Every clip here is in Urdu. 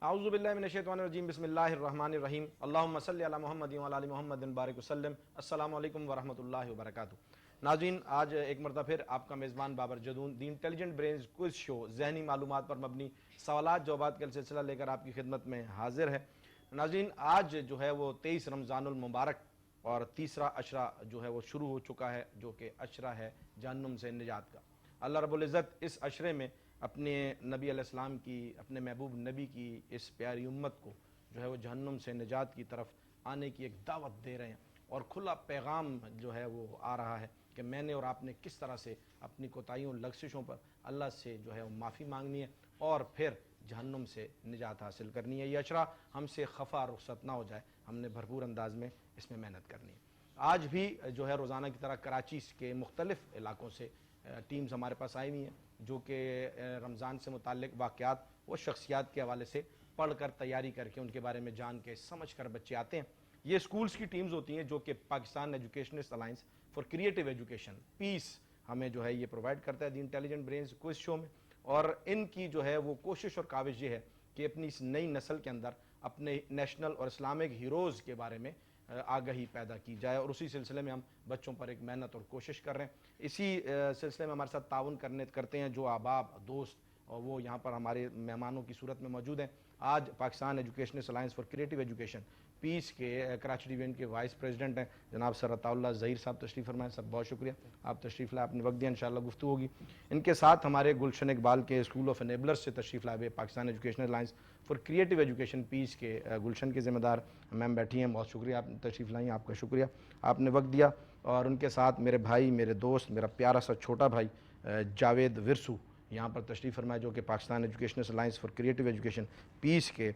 اعوذ باللہ من الشیطان الرجیم بسم اللہ الرحمن الرحیم اللہم صلی علی محمد وعلی آل محمد بارک وسلم۔ السلام علیکم ورحمۃ اللہ وبرکاتہ۔ ناظرین، آج ایک مرتبہ پھر آپ کا میزبان بابر جدون دی انٹیلیجنٹ برینز کوئز شو ذہنی معلومات پر مبنی سوالات جوابات کا سلسلہ لے کر آپ کی خدمت میں حاضر ہے۔ ناظرین، آج جو ہے وہ 23 رمضان المبارک اور تیسرا عشرہ جو ہے وہ شروع ہو چکا ہے، جو کہ عشرہ ہے جہنم سے نجات کا۔ اللہ رب العزت اس عشرے میں اپنے نبی علیہ السلام کی، اپنے محبوب نبی کی اس پیاری امت کو جو ہے وہ جہنم سے نجات کی طرف آنے کی ایک دعوت دے رہے ہیں، اور کھلا پیغام جو ہے وہ آ رہا ہے کہ میں نے اور آپ نے کس طرح سے اپنی کوتاہیوں لغزشوں پر اللہ سے جو ہے وہ معافی مانگنی ہے اور پھر جہنم سے نجات حاصل کرنی ہے۔ یہ عشرہ ہم سے خفا رخصت نہ ہو جائے، ہم نے بھرپور انداز میں اس میں محنت کرنی ہے۔ آج بھی جو ہے روزانہ کی طرح کراچی کے مختلف علاقوں سے ٹیمز ہمارے پاس آئی ہوئی ہیں، جو کہ رمضان سے متعلق واقعات و شخصیات کے حوالے سے پڑھ کر، تیاری کر کے، ان کے بارے میں جان کے سمجھ کر بچے آتے ہیں۔ یہ اسکولز کی ٹیمز ہوتی ہیں جو کہ Pakistan Educationist Alliance for creative education Peace ہمیں جو ہے یہ پرووائڈ کرتا ہے the intelligent brains quiz show میں، اور ان کی جو ہے وہ کوشش اور کاوش یہ ہے کہ اپنی اس نئی نسل کے اندر اپنے نیشنل اور اسلامک ہیروز کے بارے میں آگہی پیدا کی جائے، اور اسی سلسلے میں ہم بچوں پر ایک محنت اور کوشش کر رہے ہیں۔ اسی سلسلے میں ہمارے ساتھ تعاون کرتے ہیں جو احباب دوست، اور وہ یہاں پر ہمارے مہمانوں کی صورت میں موجود ہیں۔ آج Pakistan Educationist Alliance for creative education پیس کے کراچی ڈویژن کے وائس پریزیڈنٹ ہیں جناب سر عطاء اللہ ظہیر صاحب تشریف فرمائیں۔ سر بہت شکریہ، آپ تشریف لائے، آپ نے وقت دیا، انشاءاللہ گفتگو ہوگی۔ ان کے ساتھ ہمارے گلشن اقبال کے اسکول آف انیبلرز سے تشریف لائے Pakistan educational alliance for creative education پیس کے گلشن کے ذمہ دار میم بیٹھی ہیں، بہت شکریہ آپ تشریف لائیں، آپ کا شکریہ، آپ نے وقت دیا۔ اور ان کے ساتھ میرے بھائی، میرے دوست، میرا پیارا سا چھوٹا بھائی جاوید ورسو یہاں پر تشریف فرمائے، جو کہ Pakistan educational alliance for creative education پیس کے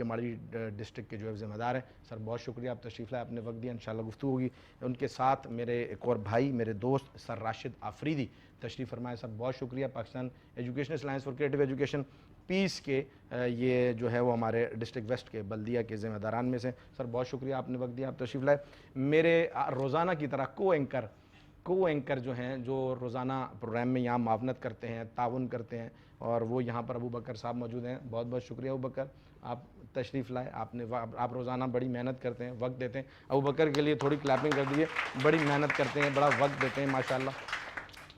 ماڑی ڈسٹرکٹ کے جو ہے ذمہ دار ہیں۔ سر بہت شکریہ، آپ تشریف لائے، آپ نے وقت دیا، انشاءاللہ گفتگو ہوگی۔ ان کے ساتھ میرے ایک اور بھائی، میرے دوست سر راشد آفریدی تشریف فرمائے، سر بہت شکریہ، Pakistan educational alliance for creative education پیس کے یہ جو ہے وہ ہمارے ڈسٹرکٹ ویسٹ کے بلدیہ کے ذمہ داران میں سے۔ سر بہت شکریہ، آپ نے وقت دیا، آپ تشریف لائے۔ میرے روزانہ کی طرح کو اینکر جو ہیں، جو روزانہ پروگرام میں یہاں معاونت کرتے ہیں، تعاون کرتے ہیں، اور وہ یہاں پر ابو بکر صاحب موجود ہیں۔ بہت بہت شکریہ ابو بکر، آپ تشریف لائے، آپ روزانہ بڑی محنت کرتے ہیں، وقت دیتے ہیں۔ ابو بکر کے لیے تھوڑی کلیپنگ کر دیجیے، بڑی محنت کرتے ہیں، بڑا وقت دیتے ہیں ماشاءاللہ۔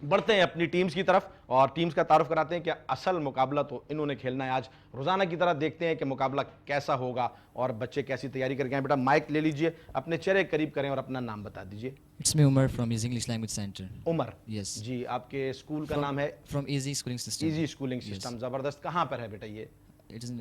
بڑھتے ہیں اپنی ٹیمز کی طرف اور ٹیمز کا تعارف کراتے ہیں کہ اصل مقابلہ تو انہوں نے کھیلنا ہے آج۔ روزانہ کی طرح دیکھتے ہیں کہ مقابلہ کیسا ہوگا اور بچے کیسی تیاری کر کے آئیں۔ بیٹا مائک لے لیجئے، اپنے چہرے قریب کریں اور اپنا نام بتا دیجئے۔ It's me Umar from Easy English Language Center. Umar Yes. جی، آپ کے اسکول کا نام ہے From Easy Schooling System. Easy schooling system, زبردست۔ کہاں پر ہے بیٹا یہ؟ It is in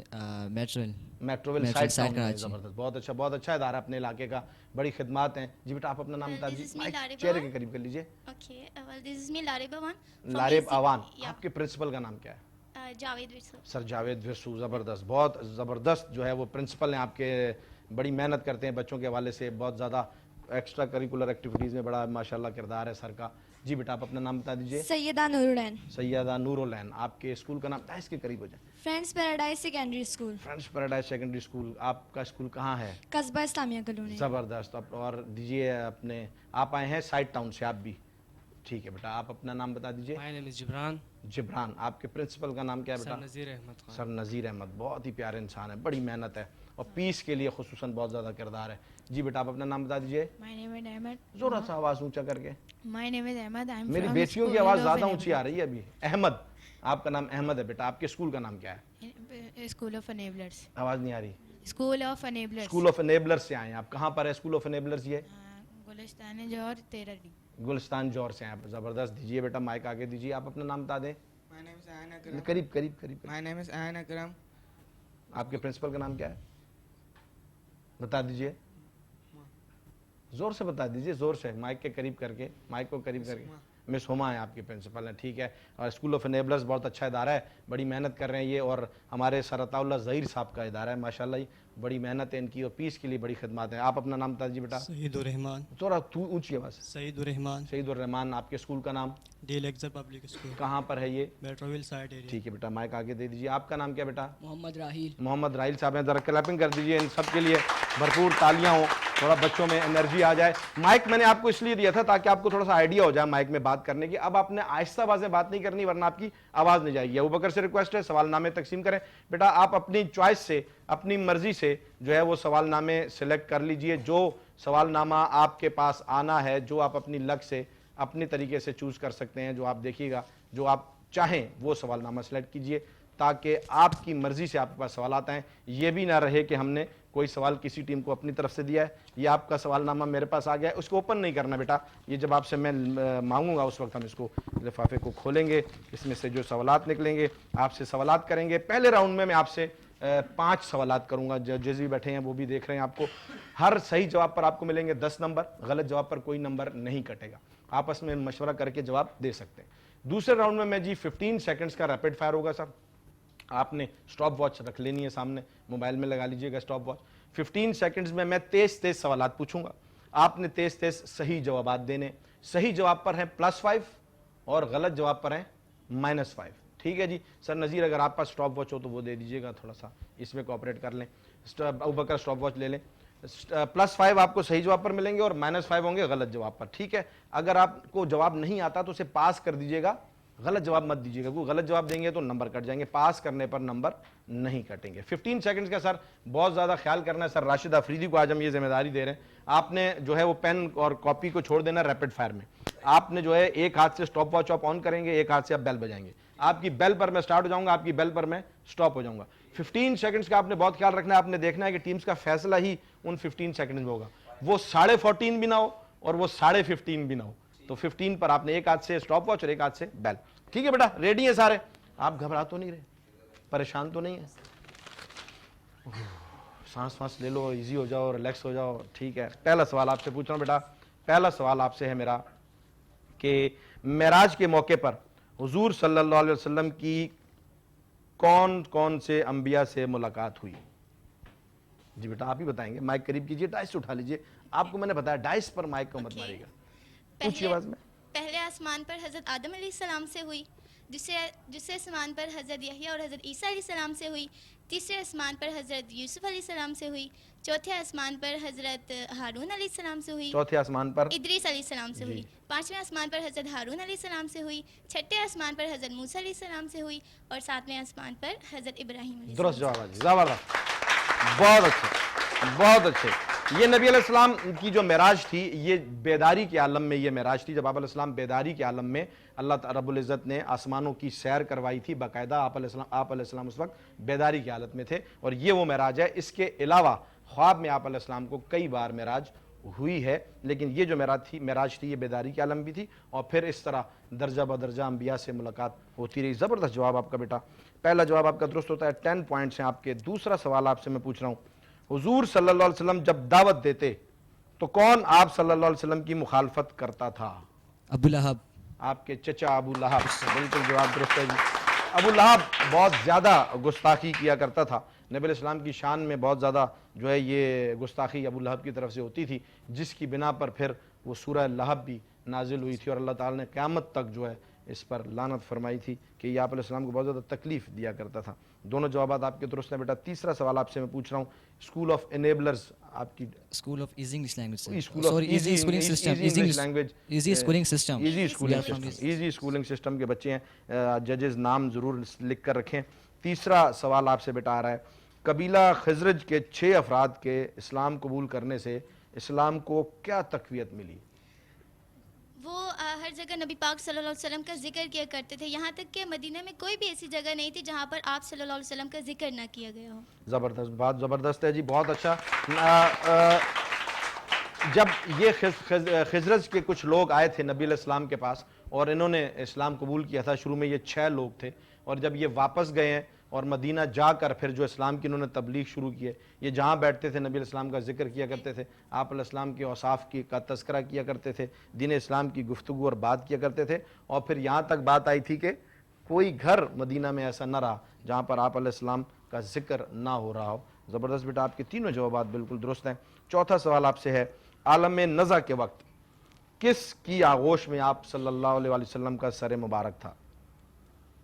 Metroville. Metroville Metroville site side town میں، کراچی. زبردست، بہت اچھا ادارہ اپنے علاقے کا، بڑی خدمات ہیں۔ جی بیٹا آپ اپنا نام بتا This is me, دیجیے، Lariba. چہرے کے قریب کر لیجیے۔ Okay, well, this is me, Lariba one. from لارب Easy. Awan, Yeah. آپ کے پرنسپل کا نام کیا ہے؟ Javed Virsu. سر جاوید ورسو، زبردست، بہت زبردست جو ہے وہ پرنسپل ہیں آپ کے، بڑی محنت کرتے ہیں بچوں کے حوالے سے، بہت زیادہ ایکسٹرا کریکولر ایکٹیویٹیز میں بڑا ماشاءاللہ کردار ہے سر کا۔ جی بیٹا آپ اپنا نام بتا دیجیے۔ سیدہ نور العین، سیدہ نور العین، آپ کے اسکول کا نام اس کے قریب ہو جائے۔ Friends paradise secondary school, friends paradise secondary school, آپ کا اسکول کہاں ہے؟ قصبہ اسلامیہ کالونی۔ زبردست، اور دیجیے اپنے، آپ آئے ہیں سائٹ ٹاؤن سے آپ بھی، ٹھیک ہے بیٹا آپ اپنا نام بتا دیجیے۔ My name is Jibran. Jibran, آپ کے پرنسپل کا نام کیا ہے بیٹا؟ سر نذیر احمد خان. سر نذیر احمد، بہت ہی پیارے انسان ہے، بڑی محنت ہے اور پیس کے لیے خصوصاً بہت زیادہ کردار ہے۔ جی بیٹا آپ اپنا نام بتا دیجیے، My name is Ahmed. ذرا سا آواز اونچا کر کے۔ My name is Ahmed. I'm میری from بیٹیوں کی school آواز of زیادہ Enabler. اونچی آ رہی ہے ابھی۔ احمد، آپ کا نام احمد ہے بیٹا، آپ کے اسکول کا نام کیا ہے؟ School of Enablers. آواز نہیں آ رہی۔ School of Enablers. School of enabler سے آئے ہیں آپ، کہاں پر ہے اسکول آف انیبلرز یہ؟ گلستان جوہر 13D. گلستان جوہر سے ہیں آپ، زبردست، دیجیے بیٹا مائک آگے دیجیے، آپ اپنا نام بتا دیں۔ My name is Ayan Akram. قریب۔ My name is Ayan Akram. آپ کے پرنسپل کا نام کیا ہے؟ بتا دیجیے، زور سے بتا دیجیے، زور سے، مائک کے قریب کر کے، مائک کو قریب کر کے۔ مس ہما ہیں آپ کے پرنسپل ہیں، ٹھیک ہے۔ اور اسکول آف انیبلرز بہت اچھا ادارہ ہے، بڑی محنت کر رہے ہیں یہ، اور ہمارے سر عطاء اللہ ظہیر صاحب کا ادارہ ہے ماشاءاللہ، بڑی محنت ہے ان کی اور پیس کے لیے بڑی خدمات ہیں. آپ اپنا نام بتا دیجیے بیٹا. سعید الرحمان. تھوڑا اونچی آواز. سعید الرحمان. سعید الرحمان. آپ کے اسکول کا نام؟ D lecture public school. کہاں پر ہے یہ؟ میٹروویل سائڈ ایریا. ٹھیک ہے بیٹا, مائک آگے دے دیجیے. آپ کا نام کیا بیٹا؟ محمد راہیل. محمد راہیل صاحب ہیں, ذرا کلیپنگ کر دیجیے ان سب کے لیے, بھرپور تالیاں ہوں, تھوڑا بچوں میں انرجی آ جائے. مائک میں نے آپ کو اس لیے دیا تھا تاکہ آپ کو تھوڑا سا آئیڈیا ہو جائے مائک میں بات کرنے کی. اب آپ نے آہستہ آواز میں بات نہیں کرنی ورنہ آپ کی آواز نہیں جائے گی. ابوبکر سے ریکویسٹ ہے سوال نامے تقسیم کریں. بیٹا آپ اپنی چوائس سے, اپنی مرضی سے جو ہے وہ سوال نامے سلیکٹ کر لیجئے. جو سوال نامہ آپ کے پاس آنا ہے, جو آپ اپنی لک سے اپنی طریقے سے چوز کر سکتے ہیں, جو آپ دیکھیے گا, جو آپ چاہیں وہ سوال نامہ سلیکٹ کیجئے تاکہ آپ کی مرضی سے آپ کے پاس سوالات آئیں. یہ بھی نہ رہے کہ ہم نے کوئی سوال کسی ٹیم کو اپنی طرف سے دیا ہے, یہ آپ کا سوال نامہ میرے پاس آ گیا ہے, اس کو اوپن نہیں کرنا بیٹا. یہ جب آپ سے میں مانگوں گا اس وقت ہم اس کو لفافے کو کھولیں گے, اس میں سے جو سوالات نکلیں گے آپ سے سوالات کریں گے. پہلے راؤنڈ میں آپ سے 5 سوالات کروں گا. ججز بھی بیٹھے ہیں وہ بھی دیکھ رہے ہیں آپ کو. ہر صحیح جواب پر آپ کو ملیں گے 10 نمبر, غلط جواب پر کوئی نمبر نہیں کٹے گا. آپس میں مشورہ کر کے جواب دے سکتے ہیں. دوسرے راؤنڈ میں جی 15 سیکنڈز کا ریپڈ فائر ہوگا. سر آپ نے سٹاپ واچ رکھ لینی ہے سامنے, موبائل میں لگا لیجئے گا سٹاپ واچ. 15 سیکنڈز میں تیز سوالات پوچھوں گا, آپ نے تیز صحیح جوابات دینے. صحیح جواب پر ہیں +5 اور غلط جواب پر ہیں -5. ٹھیک ہے جی. سر نذیر اگر آپ پاس سٹاپ واچ ہو تو وہ دے دیجئے گا, تھوڑا سا اس میں کوآپریٹ کر لیں. ابوبکر سٹاپ واچ لے لیں. +5 آپ کو صحیح جواب پر ملیں گے اور -5 ہوں گے غلط جواب پر. ٹھیک ہے, اگر آپ کو جواب نہیں آتا تو اسے پاس کر دیجئے گا, غلط جواب مت دیجیے گا. کوئی غلط جواب دیں گے تو نمبر کٹ جائیں گے, پاس کرنے پر نمبر نہیں کٹیں گے. 15 سیکنڈز کا سر بہت زیادہ خیال کرنا ہے. سر راشد افریدی کو آج ہم یہ ذمہ داری دے رہے ہیں. آپ نے جو ہے وہ پین اور کاپی کو چھوڑ دینا ریپڈ فائر میں. آپ نے جو ہے ایک ہاتھ سے سٹاپ واچ آپ آن کریں گے, ایک ہاتھ سے آپ بیل بجائیں گے. آپ کی بیل پر میں سٹارٹ ہو جاؤں گا, آپ کی بیل پر میں سٹاپ ہو جاؤں گا. 15 سیکنڈز کا آپ نے بہت خیال رکھنا ہے. آپ نے دیکھنا ہے کہ ٹیمز کا فیصلہ ہی ان 15 سیکنڈز میں ہوگا. وہ 14.5 بھی نہ ہو اور وہ 15.5 بھی نہ ہو. تو 15 پر آپ نے ایک ہاتھ سے سٹاپ واچ اور ایک ہاتھ سے بیل. ٹھیک ہے بیٹا, ریڈی ہیں سارے؟ آپ گھبرا تو نہیں رہے, پریشان تو نہیں ہے؟ سانس لے لو, ایزی ہو جاؤ, ریلیکس ہو جاؤ. ٹھیک ہے, پہلا سوال آپ سے پوچھ رہا ہوں بیٹا. پہلا سوال آپ سے ہے میرا کہ معراج کے موقع پر حضور صلی اللہ علیہ وسلم کی کون کون سے انبیاء سے ملاقات ہوئی؟ جی بیٹا آپ ہی بتائیں گے. مائک قریب کیجئے, ڈائس اٹھا لیجئے. آپ کو میں نے بتایا ڈائس پر مائک کو مت مارے گا. پوچھئے آواز میں. پہلے آسمان پر حضرت آدم علیہ السلام سے ہوئی, دوسرے آسمان پر حضرت یحییٰ اور حضرت عیسیٰ علیہ السلام سے ہوئی, تیسرے آسمان پر حضرت یوسف علیہ السلام سے ہوئی, چوتھے آسمان پر حضرت ہارون علیہ السلام سے ہوئی, چوتھے آسمان پر ادریس علیہ السلام سے ہوئی, پانچویں آسمان پر حضرت ہارون علیہ السلام سے ہوئی, چھٹے آسمان پر حضرت موسیٰ علیہ السلام سے ہوئی, اور ساتویں آسمان پر حضرت ابراہیم علیہ السلام. درست جواب ہے, زبردست, بہت اچھے بہت اچھے. یہ نبی علیہ السلام کی جو معراج تھی یہ بیداری کے عالم میں یہ معراج تھی. جب آپ علیہ السلام بیداری کے عالم میں اللہ رب العزت نے آسمانوں کی سیر کروائی تھی باقاعدہ. آپ علیہ السلام اس وقت بیداری کے حالت میں تھے اور یہ وہ معراج ہے. اس کے علاوہ خواب میں آپ علیہ السلام کو کئی بار معراج ہوئی ہے, لیکن یہ جو معراج تھی یہ بیداری کے عالم بھی تھی اور پھر اس طرح درجہ بدرجہ انبیاء سے ملاقات ہوتی رہی. زبردست جواب آپ کا بیٹا. پہلا جواب آپ کا درست ہوتا ہے, 10 پوائنٹس ہیں آپ کے. دوسرا سوال آپ سے میں پوچھ رہا ہوں, حضور صلی اللہ علیہ وسلم جب دعوت دیتے تو کون آپ صلی اللہ علیہ وسلم کی مخالفت کرتا تھا؟ ابو لہب. آپ کے چچا ابو لہب. بالکل جواب درست ہے جی. ابو لہب بہت زیادہ گستاخی کیا کرتا تھا. نبی علیہ السلام کی شان میں بہت زیادہ جو ہے یہ گستاخی ابو لہب کی طرف سے ہوتی تھی, جس کی بنا پر پھر وہ سورہ لہب بھی نازل ہوئی تھی اور اللہ تعالی نے قیامت تک جو ہے اس پر لعنت فرمائی تھی کہ یہ آپ علیہ السلام کو بہت زیادہ تکلیف دیا کرتا تھا. دونوں جوابات آپ کے درست ہیں بیٹا. تیسرا سوال آپ سے میں پوچھ رہا ہوں, اسکول آف انیبلرز آپ کی School of Easy English Language. Sir. School of Sorry, Easy Schooling System. Easy English Language. Easy Schooling System. Easy We schooling are from system. Easy. Easy schooling system کے بچے ہیں. ججز نام ضرور لکھ کر رکھیں. تیسرا سوال آپ سے بیٹا آ رہا ہے, قبیلہ خزرج کے 6 افراد کے اسلام قبول کرنے سے اسلام کو کیا تقویت ملی؟ وہ ہر جگہ نبی پاک صلی اللہ علیہ وسلم کا ذکر کیا کرتے تھے, یہاں تک کہ مدینہ میں کوئی بھی ایسی جگہ نہیں تھی جہاں پر آپ صلی اللہ علیہ وسلم کا ذکر نہ کیا گیا ہو. زبردست, بات زبردست ہے جی, بہت اچھا. جب یہ خزرج کے کچھ لوگ آئے تھے نبی علیہ السلام کے پاس اور انہوں نے اسلام قبول کیا تھا, شروع میں یہ 6 لوگ تھے, اور جب یہ واپس گئے ہیں اور مدینہ جا کر پھر جو اسلام کی انہوں نے تبلیغ شروع کی ہے, یہ جہاں بیٹھتے تھے نبی علیہ السلام کا ذکر کیا کرتے تھے, آپ علیہ السلام کے اوصاف کا تذکرہ کیا کرتے تھے, دین اسلام کی گفتگو اور بات کیا کرتے تھے, اور پھر یہاں تک بات آئی تھی کہ کوئی گھر مدینہ میں ایسا نہ رہا جہاں پر آپ علیہ السلام کا ذکر نہ ہو رہا ہو. زبردست بیٹا، آپ کے تینوں جوابات بالکل درست ہیں۔ چوتھا سوال آپ سے ہے، عالم نزع کے وقت کس کی آغوش میں آپ صلی اللہ علیہ وآلہ وسلم کا سر مبارک تھا؟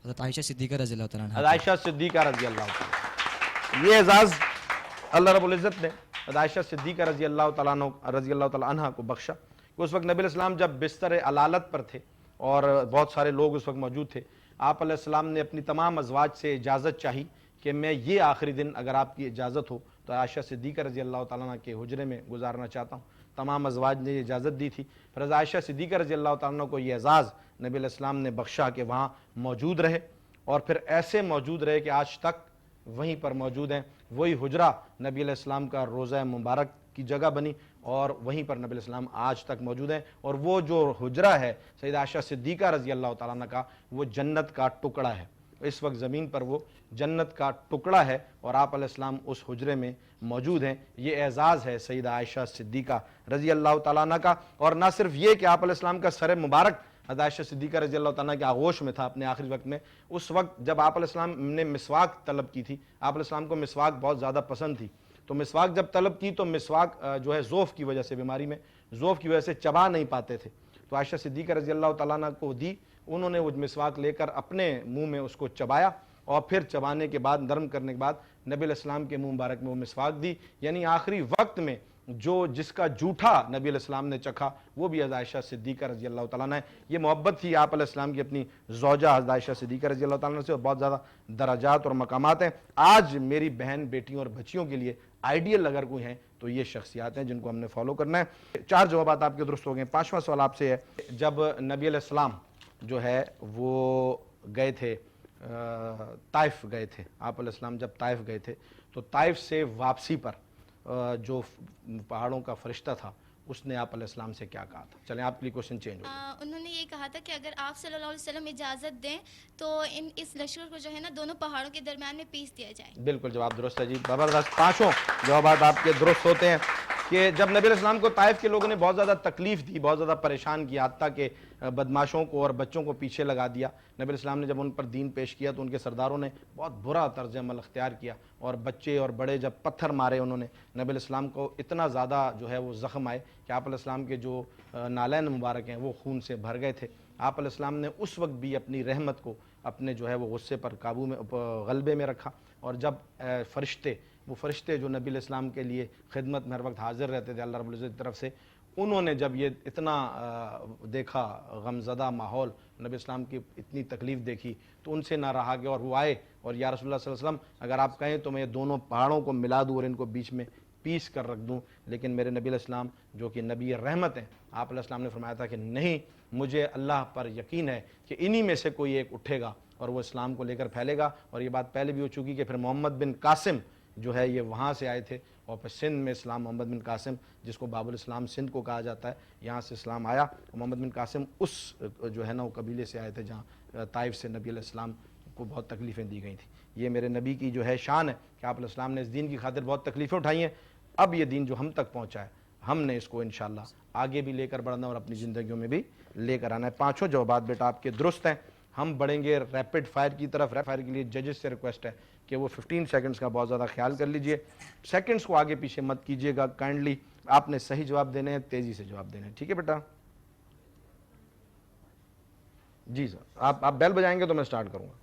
حضرت عائشہ صدیقہ رضی اللہ تعالیٰ عنہ. عائشہ صدیقہ رضی اللہ تعالیٰ، یہ اعزاز اللہ رب العزت نے عائشہ صدیقہ رضی اللہ تعالیٰ عنہ کو بخشا کہ اس وقت نبی علیہ السلام جب بستر علالت پر تھے اور بہت سارے لوگ اس وقت موجود تھے، آپ علیہ السلام نے اپنی تمام ازواج سے اجازت چاہی کہ میں یہ آخری دن اگر آپ کی اجازت ہو تو عائشہ صدیقہ رضی اللہ تعالیٰ عنہ کے حجرے میں گزارنا چاہتا ہوں۔ تمام ازواج نے اجازت دی تھی، پھر عائشہ صدیقہ رضی اللہ تعالیٰ عنہ کو یہ اعزاز نبی علیہ السلام نے بخشا کہ وہاں موجود رہے، اور پھر ایسے موجود رہے کہ آج تک وہیں پر موجود ہیں۔ وہی حجرہ نبی علیہ السلام کا روضہ مبارک کی جگہ بنی اور وہیں پر نبی علیہ السلام آج تک موجود ہیں، اور وہ جو حجرہ ہے سیدہ عائشہ صدیقہ رضی اللہ تعالیٰ عنہ کا، وہ جنت کا ٹکڑا ہے۔ اس وقت زمین پر وہ جنت کا ٹکڑا ہے اور آپ علیہ السلام اس حجرے میں موجود ہیں۔ یہ اعزاز ہے سیدہ عائشہ صدیقہ رضی اللہ تعالیٰ عنہ کا، اور نہ صرف یہ کہ آپ علیہ السلام کا سر مبارک عائشہ صدیقہ رضی اللہ تعالیٰ کے آغوش میں تھا اپنے آخری وقت میں، اس وقت جب آپ علیہ السلام نے مسواک طلب کی تھی، آپ علیہ السلام کو مسواک بہت زیادہ پسند تھی، تو مسواک جب طلب کی تو مسواک جو ہے ذوف کی وجہ سے، بیماری میں ذوف کی وجہ سے چبا نہیں پاتے تھے، تو عائشہ صدیقہ رضی اللہ تعالیٰ عنہ کو دی، انہوں نے وہ مسواک لے کر اپنے منہ میں اس کو چبایا، اور پھر چبانے کے بعد نرم کرنے کے بعد نبی علیہ السلام کے منہ مبارک میں وہ مسواک دی، یعنی آخری وقت میں جس کا جھوٹا نبی علیہ السلام نے چکھا وہ بھی عائشہ صدیقہ رضی اللہ تعالیٰ عنہ ہے۔ یہ محبت تھی آپ علیہ السلام کی اپنی زوجہ عائشہ صدیقہ رضی اللہ تعالیٰ عنہ سے، اور بہت زیادہ درجات اور مقامات ہیں۔ آج میری بہن بیٹیوں اور بچیوں کے لیے آئیڈیل اگر کوئی ہیں تو یہ شخصیات ہیں جن کو ہم نے فالو کرنا ہے۔ 4 جوابات آپ کے درست ہو گئے۔ 5واں سوال آپ سے ہے، جب نبی علیہ السلام جو ہے وہ گئے تھے طائف گئے تھے، آپ علیہ السلام جب طائف گئے تھے تو طائف سے واپسی پر جو پہاڑوں کا فرشتہ تھا اس نے آپ علیہ السلام سے کیا کہا تھا؟ چلیں آپ کے لیے کوشچن چینج ہو گیا۔ انہوں نے یہ کہا تھا کہ اگر آپ صلی اللہ علیہ وسلم اجازت دیں تو اس لشکر کو جو ہے نا دونوں پہاڑوں کے درمیان میں پیس دیا جائے۔ بالکل جواب درست ہے جی، زبردست، 5 جوابات آپ کے درست ہوتے ہیں کہ جب نبی علیہ السلام کو طائف کے لوگوں نے بہت زیادہ تکلیف دی، بہت زیادہ پریشان کیا، حتیٰ کہ بدماشوں کو اور بچوں کو پیچھے لگا دیا، نبی علیہ السلام نے جب ان پر دین پیش کیا تو ان کے سرداروں نے بہت برا طرز عمل اختیار کیا، اور بچے اور بڑے جب پتھر مارے انہوں نے نبی علیہ السلام کو، اتنا زیادہ جو ہے وہ زخم آئے کہ آپ علیہ السلام کے جو نالین مبارک ہیں وہ خون سے بھر گئے تھے۔ آپ علیہ السلام نے اس وقت بھی اپنی رحمت کو اپنے جو ہے وہ غصے پر قابو میں، غلبے میں رکھا، اور جب وہ فرشتے جو نبی علیہ السلام کے لیے خدمت میں ہر وقت حاضر رہتے تھے اللہ رب العزت کی طرف سے، انہوں نے جب یہ اتنا دیکھا غمزدہ ماحول، نبی اسلام کی اتنی تکلیف دیکھی تو ان سے نہ رہا کہ، اور وہ آئے اور یا رسول اللہ صلی اللہ علیہ وسلم اگر آپ کہیں تو میں یہ دونوں پہاڑوں کو ملا دوں اور ان کو بیچ میں پیس کر رکھ دوں، لیکن میرے نبی علیہ السلام جو کہ نبی رحمت ہیں، آپ علیہ السلام نے فرمایا تھا کہ نہیں، مجھے اللہ پر یقین ہے کہ انہی میں سے کوئی ایک اٹھے گا اور وہ اسلام کو لے کر پھیلے گا۔ اور یہ بات پہلے بھی ہو چکی کہ پھر محمد بن قاسم جو ہے یہ وہاں سے آئے تھے، اور پھر سندھ میں اسلام، محمد بن قاسم جس کو باب الاسلام سندھ کو کہا جاتا ہے، یہاں سے اسلام آیا، اور محمد بن قاسم اس جو ہے نا وہ قبیلے سے آئے تھے جہاں طائف سے نبی علیہ السلام کو بہت تکلیفیں دی گئی تھیں۔ یہ میرے نبی کی جو ہے شان ہے کہ آپ علیہ السلام نے اس دین کی خاطر بہت تکلیفیں اٹھائی ہیں، اب یہ دین جو ہم تک پہنچا ہے ہم نے اس کو انشاءاللہ آگے بھی لے کر بڑھنا اور اپنی زندگیوں میں بھی لے کر آنا ہے۔ 5 جوابات بیٹا آپ کے درست ہیں۔ ہم بڑھیں گے ریپڈ فائر کی طرف۔ ریپڈ فائر کے لیے ججز سے ریکویسٹ ہے کہ وہ 15 سیکنڈز کا بہت زیادہ خیال کر لیجئے، سیکنڈز کو آگے پیچھے مت کیجئے گا کائنڈلی، آپ نے صحیح جواب دینے ہیں، تیزی سے جواب دینے ہیں، ٹھیک ہے بیٹا؟ جی سر، آپ بیل بجائیں گے تو میں سٹارٹ کروں گا۔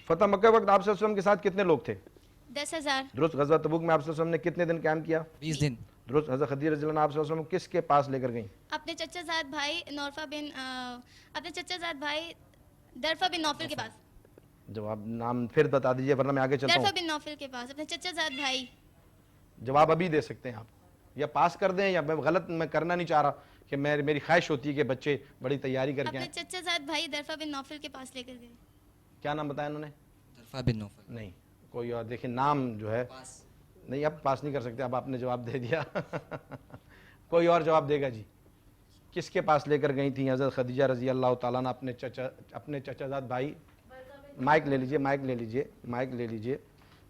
فتح مکہ وقت آپ صلی اللہ علیہ وسلم کے ساتھ کتنے لوگ تھے؟ 10,000۔ درست۔ غزوہ تبوک میں آپ صلی اللہ علیہ وسلم نے کتنے دن قیام کیا؟ 20 دن. درست۔ حضرت خدیجہ رضی اللہ عنہا آپ صلی اللہ علیہ وسلم کس کے پاس لے کر گئیں؟ اپنے چچا زاد بھائی نورفا بن اپنے چچا زاد بھائی درفا بن نوفل کے پاس۔ جواب نام پھر بتا دیجئے ورنہ میں آگے چلتا ہوں۔ درفا بن نوفل کے پاس اپنے چچا زاد بھائی۔ جواب ابھی دے سکتے ہیں آپ، یا پاس کر دیں، یا میں غلط میں کرنا نہیں چاہ رہا کہ میری خواہش ہوتی ہے کہ بچے بڑی تیاری کر کے اپنے آئیں۔ چچا زاد بھائی درفا بن نوفل کے پاس لے کر گئے۔ کیا نام بتایا انہوں نے؟ درفا بن نوفل۔ نہیں، کوئی اور دیکھیں نام جو ہے نہیں، اب پاس نہیں کر سکتے، اب آپ نے جواب دے دیا۔ کوئی اور جواب دے گا جی؟ کس کے پاس لے کر گئی تھیں حضرت خدیجہ رضی اللہ تعالیٰ نے اپنے چچا زاد بھائی؟ مائک لے لیجئے، مائک لے لیجئے، مائک لے لیجئے،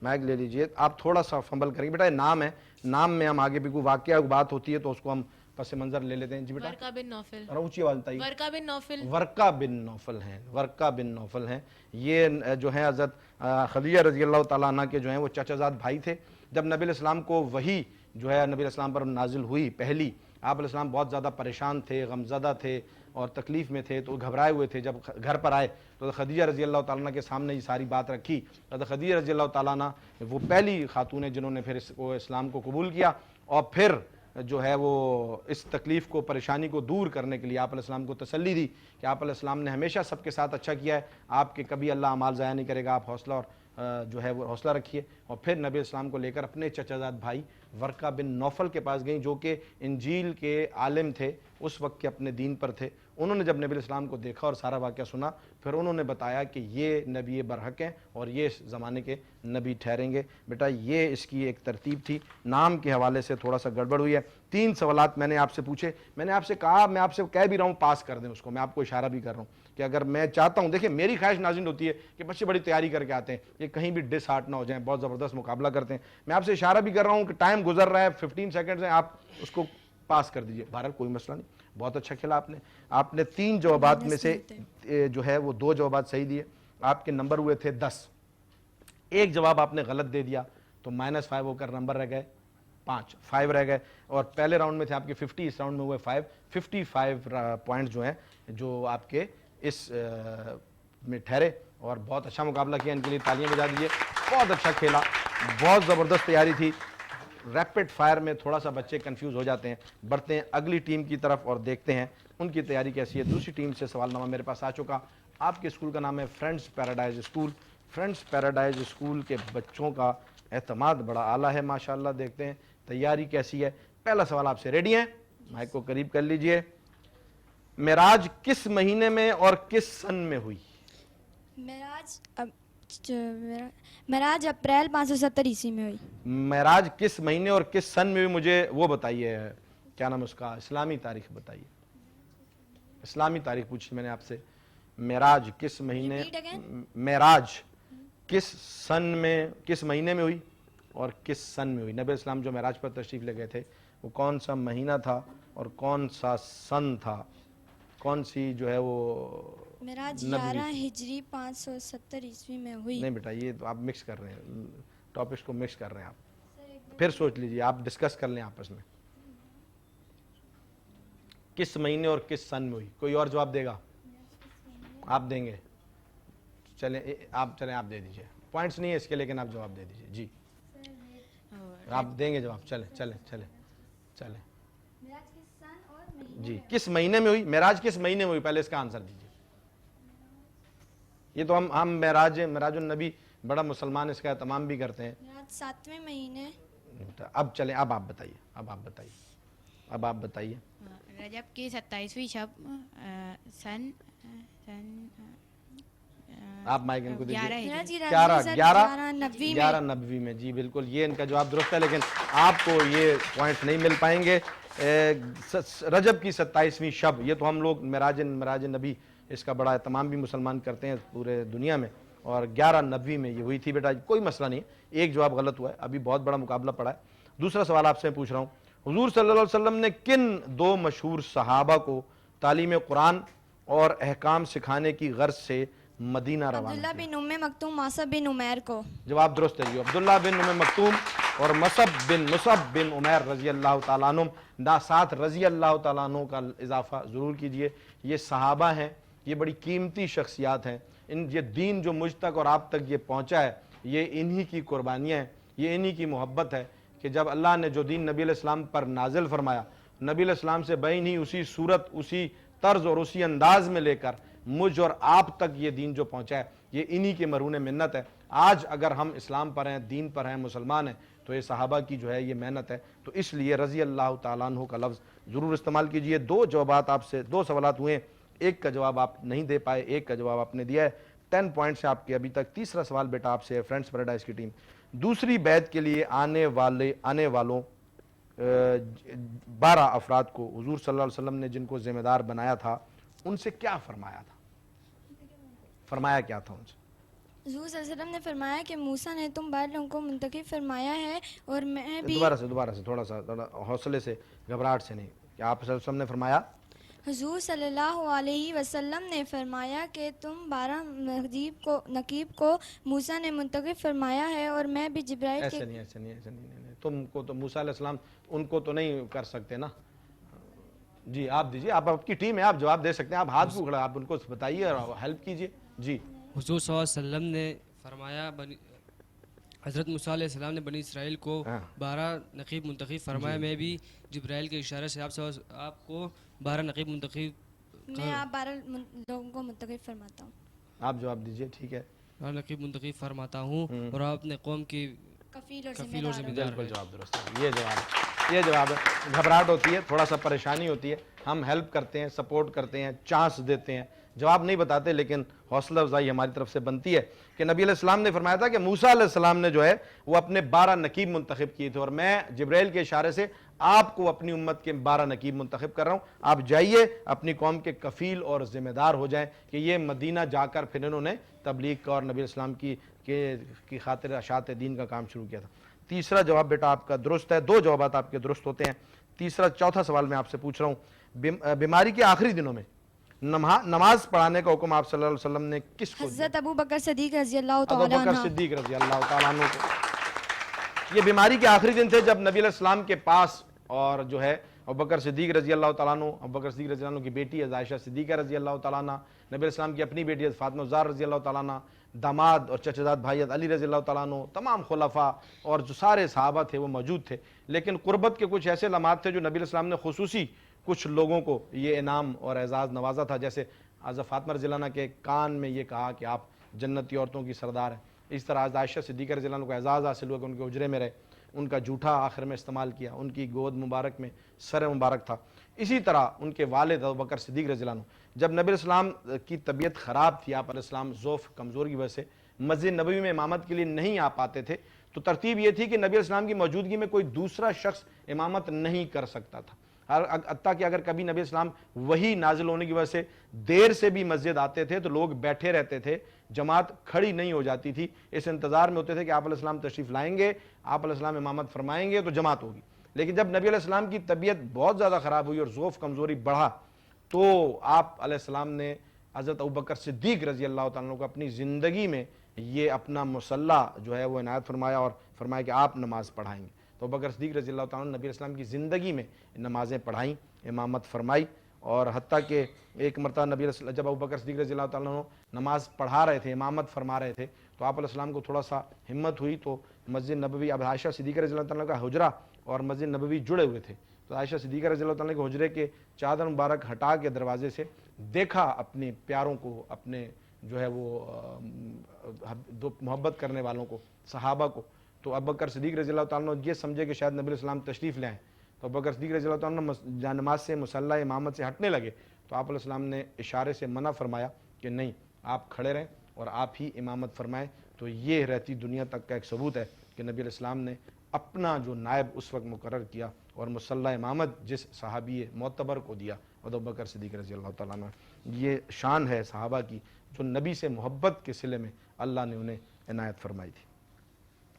مائک لے لیجئے۔ آپ تھوڑا سا فمبل کریں بیٹا، یہ نام ہے، نام میں ہم آگے بھی کوئی واقعہ بات ہوتی ہے تو اس کو ہم پس منظر لے لیتے ہیں. جی بیٹا ورقہ بن نوفل. ذرا اونچی آواز بتائیے. ورقہ بن نوفل. ورقہ بن نوفل ہیں. ورقہ بن نوفل ہیں. یہ جو ہیں حضرت خدیجہ رضی اللہ تعالیٰ عنہ کے جو ہیں وہ چچا زاد بھائی تھے. جب نبی علیہ السلام کو وحی جو ہے نبی علیہ السلام پر نازل ہوئی پہلی, آپ علیہ السلام بہت زیادہ پریشان تھے, غمزدہ تھے اور تکلیف میں تھے, تو گھبرائے ہوئے تھے. جب گھر پر آئے تو خدیجہ رضی اللہ تعالیٰ عنہ کے سامنے یہ ساری بات رکھی. حضرت خدیجہ رضی اللہ تعالیٰ عنہ وہ پہلی خاتون ہیں جنہوں نے پھر اسلام کو قبول کیا, اور پھر جو ہے وہ اس تکلیف کو, پریشانی کو دور کرنے کے لیے آپ علیہ السلام کو تسلی دی کہ آپ علیہ السلام نے ہمیشہ سب کے ساتھ اچھا کیا ہے, آپ کے کبھی اللہ اعمال ضائع نہیں کرے گا, آپ حوصلہ اور جو ہے وہ حوصلہ رکھیے. اور پھر نبی اسلام کو لے کر اپنے چچا زاد بھائی ورقہ بن نوفل کے پاس گئیں, جو کہ انجیل کے عالم تھے, اس وقت کے اپنے دین پر تھے. انہوں نے جب نبی الاسلام کو دیکھا اور سارا واقعہ سنا, پھر انہوں نے بتایا کہ یہ نبی برحق ہیں اور یہ اس زمانے کے نبی ٹھہریں گے. بیٹا یہ اس کی ایک ترتیب تھی. نام کے حوالے سے تھوڑا سا گڑبڑ ہوئی ہے. 3 سوالات میں نے آپ سے پوچھے. میں نے آپ سے کہا, میں آپ سے کہہ بھی رہا ہوں پاس کر دیں اس کو, میں آپ کو اشارہ بھی کر رہا ہوں کہ اگر میں چاہتا ہوں, دیکھیں میری خواہش ناظرین ہوتی ہے کہ بچے بڑی تیاری کر کے آتے ہیں, یہ کہیں بھی ڈس ہارٹ نہ ہو جائیں, بہت زبردست مقابلہ کرتے ہیں. میں آپ سے اشارہ بھی کر رہا ہوں کہ ٹائم گزر رہا ہے, 15 سیکنڈز ہیں, آپ اس کو پاس کر دیجئے. بہرحال کوئی مسئلہ نہیں, بہت اچھا کھیلا آپ نے. آپ نے 3 جوابات میں سے جو ہے وہ 2 جوابات صحیح دیے. آپ کے نمبر ہوئے تھے 10. ایک جواب آپ نے غلط دے دیا تو -5 ہو کر نمبر رہ گئے 5 رہ گئے. اور پہلے راؤنڈ میں تھے آپ کے 50, اس راؤنڈ میں ہوئے 55 پوائنٹ جو ہیں جو آپ کے اس میں ٹھہرے. اور بہت اچھا مقابلہ کیا, ان کے لیے تالیاں بجا دیجیے. بہت اچھا کھیلا, بہت زبردست تیاری تھی. ریپڈ فائر میں تھوڑا سا بچے کنفیوز ہو جاتے ہیں. بڑھتے ہیں اگلی ٹیم کی طرف اور دیکھتے ہیں ان کی تیاری کیسی ہے. دوسری ٹیم سے سوال نامہ میرے پاس آ چکا. آپ کے اسکول کا نام ہے friends paradise school. Friends paradise school کے بچوں کا اعتماد بڑا اعلیٰ ہے ماشاءاللہ. دیکھتے ہیں تیاری کیسی ہے. پہلا سوال آپ سے, ریڈی ہیں؟ مائک کو قریب کر لیجئے. معراج کس مہینے میں اور کس سن میں ہوئی؟ معراج اپریل 570 عیسوی میں ہوئی. معراج کس مہینے اور کس سن میں ہوئی, مجھے وہ بتائیے, کیا نام اس کا, اسلامی تاریخ بتائیے. اسلامی تاریخ پوچھی میں نے آپ سے. معراج کس مہینے, معراج کس سن میں, کس مہینے میں ہوئی اور کس سن میں ہوئی؟ نبی اسلام جو معراج پر تشریف لے گئے تھے وہ کون سا مہینہ تھا اور کون سا سن تھا, کون سی جو ہے وہ معراج 11 ہجری 570 عیسوی میں ہوئی. نہیں بیٹا, یہ تو آپ مکس کر رہے ہیں, ٹاپکس کو مکس کر رہے ہیں آپ. پھر سوچ لیجئے, آپ ڈسکس کر لیں آپس میں. کس مہینے اور کس سن میں ہوئی؟ کوئی اور جواب دے گا؟ آپ دیں گے؟ چلیں آپ دے دیجئے. پوائنٹس نہیں ہے اس کے, لیکن آپ جواب دے دیجئے. جی آپ دیں گے جواب. چلیں جی. کس مہینے میں ہوئی معراج, کس مہینے میں ہوئی, پہلے اس کا آنسر دیجئے. یہ تو ہم معراج النبی بڑا مسلمان اس کا اہتمام بھی کرتے ہیں. معراج 7ویں مہینے. اب چلیں, اب آپ بتائیے. رجب کی 27ویں شب, سن آپ مائک ان کو دیجئے. 11 نبوی میں. جی بالکل, یہ ان کا جواب درست ہے, لیکن آپ کو یہ پوائنٹ نہیں مل پائیں گے. رجب کی 27ویں شب, یہ تو ہم لوگ معراج نبی اس کا بڑا اہتمام بھی مسلمان کرتے ہیں پورے دنیا میں, اور 11 نبوی میں یہ ہوئی تھی. بیٹا کوئی مسئلہ نہیں, ایک جواب غلط ہوا ہے, ابھی بہت بڑا مقابلہ پڑا ہے. دوسرا سوال آپ سے پوچھ رہا ہوں, حضور صلی اللہ علیہ وسلم نے کن 2 مشہور صحابہ کو تعلیم قرآن اور احکام سکھانے کی غرض سے مدینہ روانہ عبداللہ کیا؟ بن ام مکتوم, مصعب بن عمیر کو. جواب درست ہے جی. عبداللہ بن ام مکتوم اور مصعب بن عمیر رضی اللہ تعالیٰ عنہ. ساتھ رضی اللہ تعالیٰ عنہ کا اضافہ ضرور کیجئے. یہ صحابہ ہیں, یہ بڑی قیمتی شخصیات ہیں. یہ دین جو مجھ تک اور آپ تک یہ پہنچا ہے, یہ انہی کی قربانیاں ہیں, یہ انہی کی محبت ہے کہ جب اللہ نے جو دین نبی علیہ السلام پر نازل فرمایا, نبی علیہ السلام سے بین ہی اسی صورت, اسی طرز اور اسی انداز میں لے کر مجھ اور آپ تک یہ دین جو پہنچا ہے, یہ انہی کے مرہون منت ہے. آج اگر ہم اسلام پر ہیں, دین پر ہیں, مسلمان ہیں, تو یہ صحابہ کی جو ہے یہ محنت ہے. تو اس لیے رضی اللہ تعالیٰ عنہ کا لفظ ضرور استعمال کیجئے. 2 جوابات آپ سے, 2 سوالات ہوئے, ایک کا جواب آپ نہیں دے پائے, ایک کا جواب آپ نے دیا ہے. 10 پوائنٹس ہیں آپ کے ابھی تک. تیسرا سوال بیٹا آپ سے ہے, فرینڈس پیراڈائز کی ٹیم. دوسری بیعت کے لیے آنے والوں 12 افراد کو حضور صلی اللہ علیہ وسلم نے جن کو ذمہ دار بنایا تھا, ان سے کیا فرمایا تھا؟ فرمایا کیا تھا ان سے؟ حضور صلی اللہ علیہ وسلم نے فرمایا کہ موسیٰ نے تم 12 لوگوں کو منتخب فرمایا ہے اور میں بھی. دوبارہ سے تھوڑا حوصلے سے, گھبراہٹ سے نہیں. کہ آپ صلی اللہ علیہ وسلم نے فرمایا حضور صلی اللہ علیہ وسلم نے فرمایا کہ تم 12 نقیب کو موسیٰ نے منتخب فرمایا ہے اور میں بھی جبرائیل کے ایسے نہیں تم کو تو موسیٰ علیہ السلام ان کو تو نہیں کر سکتے نا. جی آپ دیجیے, آپ کی ٹیم ہے, آپ جواب دے سکتے ہیں, آپ ہاتھ پکڑا, آپ ان کو بتائیے اور ہیلپ کیجیے. جی حضور صلی اللہ علیہ وسلم نے فرمایا حضرت موسیٰ علیہ السلام نے بنی اسرائیل کو 12 نقیب منتخب فرمایا. میں بھی جبرائیل کے اشارے سے آپ کو 12 نقیب منتخب میں آپ 12 لوگوں کو منتخب فرماتا ہوں. آپ جواب دیجیے. ٹھیک ہے, 12 نقیب منتخب فرماتا ہوں اور آپ اپنے قوم کی کفیل اور کفیل اور ذمہ دار بالکل جواب درست ہے. یہ جواب ہے. گھبراہٹ ہوتی ہے, تھوڑا سا پریشانی ہوتی ہے, ہم ہیلپ کرتے ہیں, سپورٹ کرتے ہیں, چانس دیتے ہیں, جواب نہیں بتاتے, لیکن حوصلہ افزائی ہماری طرف سے بنتی ہے کہ نبی علیہ السلام نے فرمایا تھا کہ موسیٰ علیہ السلام نے جو ہے وہ اپنے 12 نقیب منتخب کیے تھے اور میں جبرائیل کے اشارے سے آپ کو اپنی امت کے 12 نقیب منتخب کر رہا ہوں. آپ جائیے اپنی قوم کے کفیل اور ذمہ دار ہو جائیں کہ یہ مدینہ جا کر پھر انہوں نے تبلیغ کا اور نبی علیہ السلام کی خاطر اشاعت دین کا کام شروع کیا تھا. تیسرا جواب بیٹا آپ کا درست ہے, 2 جوابات آپ کے درست ہوتے ہیں. چوتھا سوال میں آپ سے پوچھ رہا ہوں, بیماری کے آخری دنوں میں نماز پڑھانے کا حکم آپ صلی اللہ علیہ وسلم نے کس کو دیا؟ حضرت ابو بکر صدیق رضی اللہ ابو تعالیٰ بکر عنہ. صدیق رضی اللہ تعالیٰ عنہ کو. یہ بیماری کے آخری دن تھے جب نبی علیہ السلام کے پاس اور جو ہے ابو بکر صدیق رضی اللہ تعالیٰ عنہ, ابو بکر صدیق رضی اللہ عنہ کی بیٹی عائشہ صدیقہ رضی اللہ تعالیٰ عنہ, نبی علیہ السلام کی اپنی بیٹی فاطمہ الزہرا رضی اللہ تعالیٰ عنہ, داماد اور چچزاد بھائی علی رضی اللہ تعالیٰ عنہ, تمام خلفاء اور جو سارے صحابہ تھے وہ موجود تھے. لیکن قربت کے کچھ ایسے لمحات تھے جو نبی علیہ السلام نے خصوصی کچھ لوگوں کو یہ انعام اور اعزاز نوازا تھا. جیسے حضرت فاطمہ رضی اللہ عنہ کے کان میں یہ کہا کہ آپ جنتی عورتوں کی سردار ہیں. اس طرح عائشہ صدیقہ رضی اللہ عنہ کو اعزاز حاصل ہوا کہ ان کے حجرے میں رہے, ان کا جھوٹا آخر میں استعمال کیا, ان کی گود مبارک میں سر مبارک تھا. اسی طرح ان کے والد ابو بکر صدیق رضی اللہ عنہ جب نبی علیہ السلام کی طبیعت خراب تھی, آپ علیہ السلام ضعف کمزوری کی وجہ سے مسجد نبوی میں امامت کے لیے نہیں آ پاتے تھے, تو ترتیب یہ تھی کہ نبی علیہ السلام کی موجودگی میں کوئی دوسرا شخص امامت نہیں کر سکتا تھا. حتیٰ کہ اگر کبھی نبی السلام وہی نازل ہونے کی وجہ سے دیر سے بھی مسجد آتے تھے تو لوگ بیٹھے رہتے تھے, جماعت کھڑی نہیں ہو جاتی تھی, اس انتظار میں ہوتے تھے کہ آپ علیہ السلام تشریف لائیں گے, آپ علیہ السلام امامت فرمائیں گے تو جماعت ہوگی. لیکن جب نبی علیہ السلام کی طبیعت بہت زیادہ خراب ہوئی اور ضعف کمزوری بڑھا تو آپ علیہ السلام نے حضرت ابوبکر صدیق رضی اللہ تعالیٰ عنہ کو اپنی زندگی میں یہ اپنا مصلی جو ہے وہ عنایت فرمایا اور فرمایا کہ آپ نماز پڑھائیں گے. تو ابوبکر صدیق رضی اللہ تعالیٰ عنہ نے نبی علیہ السلام کی زندگی میں نمازیں پڑھائیں, امامت فرمائی. اور حتیٰ کہ ایک مرتبہ نبی علیہ السلام جب ابوبکر صدیق رضی اللہ تعالیٰ عنہ نماز پڑھا رہے تھے, امامت فرما رہے تھے, تو آپ علیہ السلام کو تھوڑا سا ہمت ہوئی تو مسجد نبوی, اب عائشہ صدیقہ رضی اللہ تعالیٰ کا حجرہ اور مسجد نبوی جڑے ہوئے تھے, تو عائشہ صدیقہ رضی اللہ تعالیٰ کے حجرے کے چادر مبارک ہٹا کے دروازے سے دیکھا اپنے پیاروں کو, اپنے جو ہے وہ محبت کرنے والوں کو, صحابہ کو. تو ابوبکر صدیق رضی اللہ تعالیٰ عنہ یہ سمجھے کہ شاید نبی علیہ السلام تشریف لے آئیں, تو ابوبکر صدیق رضی اللہ تعالیٰ عنہ نماز سے مصلی امامت سے ہٹنے لگے, تو آپ علیہ السلام نے اشارے سے منع فرمایا کہ نہیں, آپ کھڑے رہیں اور آپ ہی امامت فرمائیں. تو یہ رہتی دنیا تک کا ایک ثبوت ہے کہ نبی علیہ السلام نے اپنا جو نائب اس وقت مقرر کیا اور مصلی امامت جس صحابی معتبر کو دیا ابوبکر صدیق رضی اللہ تعالیٰ عنہ. یہ شان ہے صحابہ کی جو نبی سے محبت کے صلے میں اللہ نے انہیں عنایت فرمائی تھی.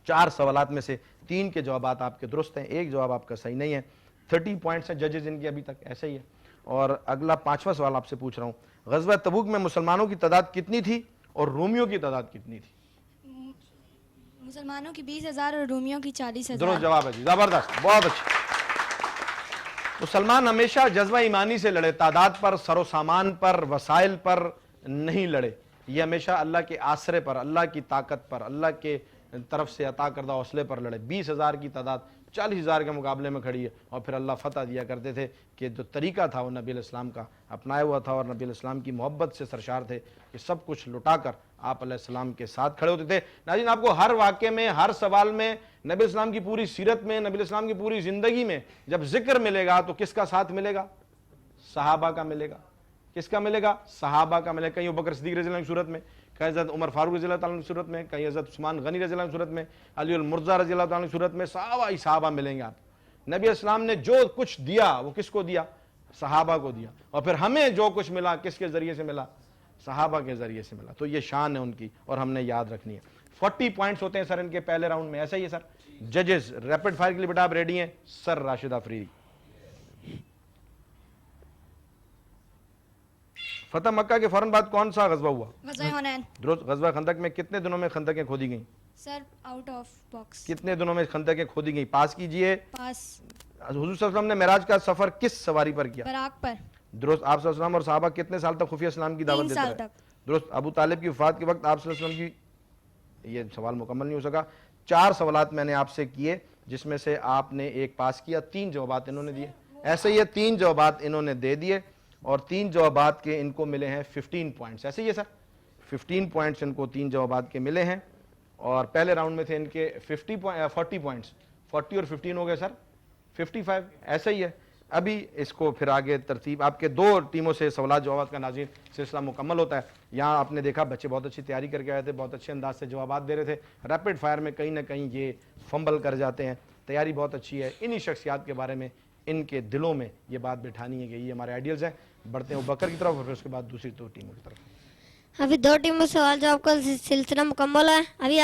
4 سوالات میں سے 3 کے جوابات آپ کے درست ہیں, ایک جواب آپ کا صحیح نہیں ہے. 30 پوائنٹس ہیں ججز ان کی ابھی تک, ایسا ہی ہے. اور اگلا 5واں سوال آپ سے پوچھ رہا ہوں, غزوہ تبوک میں مسلمانوں کی تعداد کتنی تھی اور رومیوں کی تعداد کتنی تھی؟ مسلمانوں کی 20,000 اور رومیوں کی 40,000. درست جواب ہے جی, زبردست, بہت اچھا. مسلمان ہمیشہ جذبہ ایمانی سے لڑے, تعداد پر, سر و سامان پر, وسائل پر نہیں لڑے. یہ ہمیشہ اللہ کے آسرے پر, اللہ کی طاقت پر, اللہ کے طرف سے عطا کردہ حوصلے پر لڑے. 20,000 کی تعداد 40,000 کے مقابلے میں کھڑی ہے, اور پھر اللہ فتح دیا کرتے تھے کہ جو طریقہ تھا وہ نبی علیہ السلام کا اپنایا ہوا تھا, اور نبی علیہ السلام کی محبت سے سرشار تھے کہ سب کچھ لٹا کر آپ علیہ السلام کے ساتھ کھڑے ہوتے تھے. ناظرین, آپ کو ہر واقعے میں, ہر سوال میں, نبی علیہ السلام کی پوری سیرت میں, نبی علیہ السلام کی پوری زندگی میں جب ذکر ملے گا تو کس کا ساتھ ملے گا؟ صحابہ کا ملے گا. کس کا ملے گا؟ صحابہ کا ملے گا. کہیں ابوبکر صدیق رضی اللہ عنہ کی صورت میں, کہیں حضرت عمر فاروق رضی اللہ تعالیٰ عنہ کی صورت میں, کہیں حضرت عثمان غنی رضی اللہ عنہ کی صورت میں, علی المرضی رضی اللہ تعالیٰ عنہ کی صورت میں, صحابہ ملیں گے آپ. نبی السلام نے جو کچھ دیا وہ کس کو دیا؟ صحابہ کو دیا. اور پھر ہمیں جو کچھ ملا کس کے ذریعے سے ملا؟ صحابہ کے ذریعے سے ملا. تو یہ شان ہے ان کی اور ہم نے یاد رکھنی ہے. 40 پوائنٹس ہوتے ہیں سر ان کے پہلے راؤنڈ میں, ایسا ہی ہے سر. ججز ریپڈ فائر کے لیے بیٹا آپ ریڈی ہیں؟ سر راشد آفریدی. فتح مکہ کے فوراً بعد کون سا غزوہ ہوا؟ غزوہ حنین. درست. غزوہ خندق میں کتنے دنوں میں خندقیں کھودی گئیں؟ سر آؤٹ آف باکس. کتنے دنوں میں خندقیں کھودی گئیں؟ پاس کیجئے. پاس. حضور صلی اللہ علیہ وسلم نے معراج کا سفر کس سواری پر کیا؟ براق پر. درست. آپ صلی اللہ علیہ وسلم اور صحابہ کتنے سال تک خفیہ اسلام کی دعوت 3 دیتے سال رہے؟ تک. درست. ابو طالب کی وفات کے وقت آپ صلی اللہ علیہ وسلم کی، یہ سوال مکمل نہیں ہو سکا، 4 سوالات میں نے آپ سے کیے جس میں سے آپ نے ایک پاس کیا، 3 جوابات انہوں نے دیے. ایسے یہ 3 جوابات انہوں نے دے دیے اور 3 جوابات کے ان کو ملے ہیں 15 پوائنٹس. ایسے ہی ہے سر، 15 پوائنٹس ان کو 3 جوابات کے ملے ہیں اور پہلے راؤنڈ میں تھے ان کے 40 پوائنٹس. 40 اور 15 ہو گئے سر 55. ایسا ہی ہے. ابھی اس کو پھر آگے ترتیب آپ کے 2 ٹیموں سے سوالات جوابات کا ناظرین سلسلہ مکمل ہوتا ہے. یہاں آپ نے دیکھا بچے بہت اچھی تیاری کر کے آئے تھے، بہت اچھے انداز سے جوابات دے رہے تھے. ریپڈ فائر میں کہیں نہ کہیں یہ فمبل کر جاتے ہیں. تیاری بہت اچھی ہے. انہی شخصیات کے بارے میں ان کے دلوں میں یہ بات بٹھانی ہے کہ یہ ہمارے آئیڈیلز ہیں. بڑھتے ہیں ابوبکر کی طرف اور پھر اس کے بعد دوسری 2 ٹیموں کی طرف. ابھی 2 ٹیموں سے سوال جواب کا سلسلہ مکمل ہے. ابھی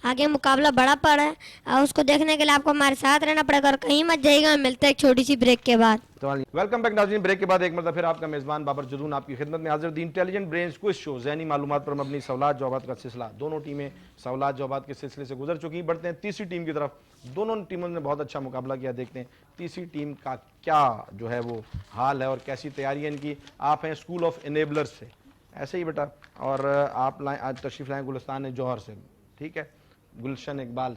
آگے مقابلہ بڑا پڑا ہے اور اس کو دیکھنے کے لیے آپ کو ہمارے ساتھ رہنا پڑے گا اور کہیں مت جائے گا. ملتے ہیں ایک چھوٹی سی بریک کے بعد. ویلکم بیک ناظرین. بریک کے بعد ایک مرتبہ پھر آپ کا میزبان بابر جدون آپ کی خدمت میں حاضر. دی انٹیلیجنٹ برینز کوئز شو، ذہنی معلومات پر مبنی سوالات جوابات کا سلسلہ. دونوں ٹیمیں سوالات جوابات کے سلسلے سے گزر چکی ہیں. بڑھتے ہیں تیسری ٹیم کی طرف. دونوں ٹیموں نے بہت اچھا مقابلہ کیا. دیکھتے ہیں تیسری ٹیم کا کیا جو ہے وہ حال ہے اور کیسی تیاری ہے ان کی. آپ ہیں اسکول آف انیبلرز سے، ایسے ہی بیٹا، اور آپ آج تشریف لائیں گلستان جوہر سے، ٹھیک ہے، گلشن اقبال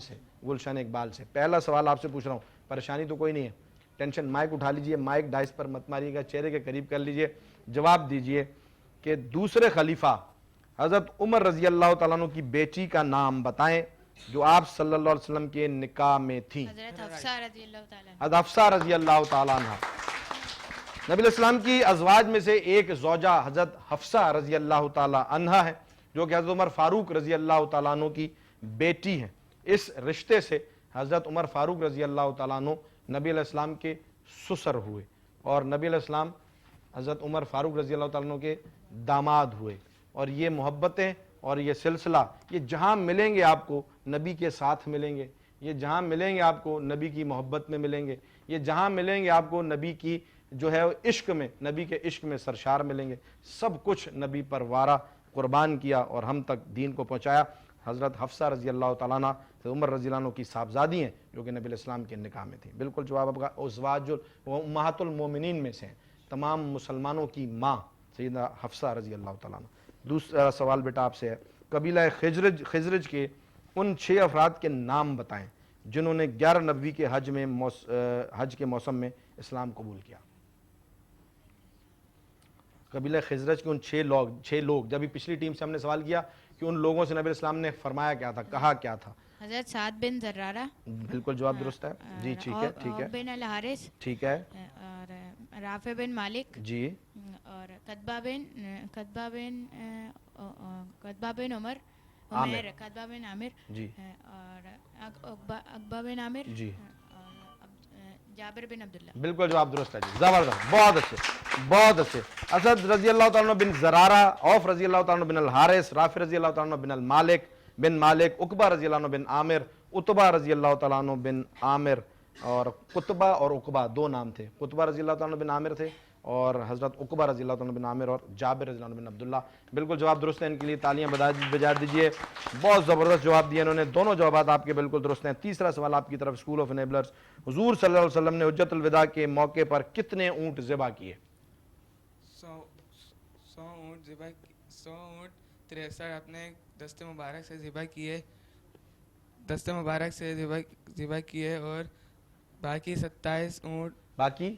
سے. پہلا سوال آپ سے پوچھ رہا ہوں، پریشانی تو کوئی نہیں ہے، ٹینشن. مائک اٹھا لیجئے، مائک ڈائس پر مت ماریے گا، چہرے کے قریب کر لیجئے. جواب دیجئے کہ دوسرے خلیفہ حضرت عمر رضی اللہ تعالیٰ عنہ کی بیٹی کا نام بتائیں جو آپ صلی اللہ علیہ وسلم کے نکاح میں تھی. حضرت حفصہ رضی اللہ تعالیٰ عنہ. حضرت حفصہ رضی اللہ تعالیٰ عنہ. نبی علیہ السلام کی ازواج میں سے ایک زوجہ حضرت حفصہ رضی اللہ تعالیٰ عنہ ہے جو کہ حضرت عمر فاروق رضی اللہ تعالیٰ عنہ کی بیٹی ہیں. اس رشتے سے حضرت عمر فاروق رضی اللہ تعالیٰ عنہ نبی علیہ السلام کے سسر ہوئے اور نبی علیہ السلام حضرت عمر فاروق رضی اللہ تعالیٰ عنہ کے داماد ہوئے. اور یہ محبتیں اور یہ سلسلہ یہ جہاں ملیں گے آپ کو نبی کے ساتھ ملیں گے، یہ جہاں ملیں گے آپ کو نبی کی محبت میں ملیں گے، یہ جہاں ملیں گے آپ کو نبی کی جو ہے عشق میں، نبی کے عشق میں سرشار ملیں گے. سب کچھ نبی پر وارہ قربان کیا اور ہم تک دین کو پہنچایا. حضرت حفصہ رضی اللہ تعالیٰ عنہ عمر رضی اللہ عنہ کی صاحبزادی ہیں جو کہ نبی علیہ السلام کے نکاح میں تھیں. بالکل جواب آپ کا ازواج امہات المومنین میں سے ہیں، تمام مسلمانوں کی ماں سیدہ حفصہ رضی اللہ تعالیٰ عنہ. دوسرا سوال بیٹا آپ سے ہے، قبیلہ خزرج کے ان 6 افراد کے نام بتائیں جنہوں نے 11 نبوی کے حج کے موسم میں اسلام قبول کیا. قبیلہ خزرج کے ان 6 لوگ جب پچھلی ٹیم سے ہم نے سوال کیا کہ ان لوگوں سے نبی علیہ السلام نے فرمایا کیا تھا، کہا کیا تھا. حضرت سعد بن زرارہ. بالکل جواب درست ہے جی. ٹھیک ہے بن الحارث. ٹھیک ہے. اور رافع بن مالک جی. اور قطبہ بن عمر قطبہ بن عامر جی. اور عقبہ بن عامر جی. اور جابر بن عبداللہ. بالکل جواب درست ہے جی. زبردست، بہت اچھے بہت اچھے. اسد رضی اللہ تعالیٰ بن زرارہ، عوف رضی اللہ تعالیٰ بن الحارث، رافع رضی اللہ تعالیٰ بن المالک بن مالک، عقبہ رضی اللہ عنہ بن عامر، عتبہ رضی اللہ تعالیٰ عنہ بن عامر. اور قطبہ اور عقبہ 2 نام تھے. قطبہ رضی اللہ تعالیٰ بن عامر تھے اور حضرت عقبہ رضی اللہ تعالیٰ بن عامر اور جابر رضی اللہ عنہ بن عبداللہ. بالکل جواب درست ہے. ان کے لیے تالیاں بجا دیجئے. بہت زبردست جواب دیا انہوں نے. دونوں جوابات آپ کے بالکل درست ہیں. تیسرا سوال آپ کی طرف اسکول آف انیبلرز. حضور صلی اللہ علیہ وسلم نے حجت الوداع کے موقع پر کتنے اونٹ ذبح کیے؟ 100 اونٹ 63 اپنے دست مبارک سے ذبح کیے اور باقی 27 اونٹ باقی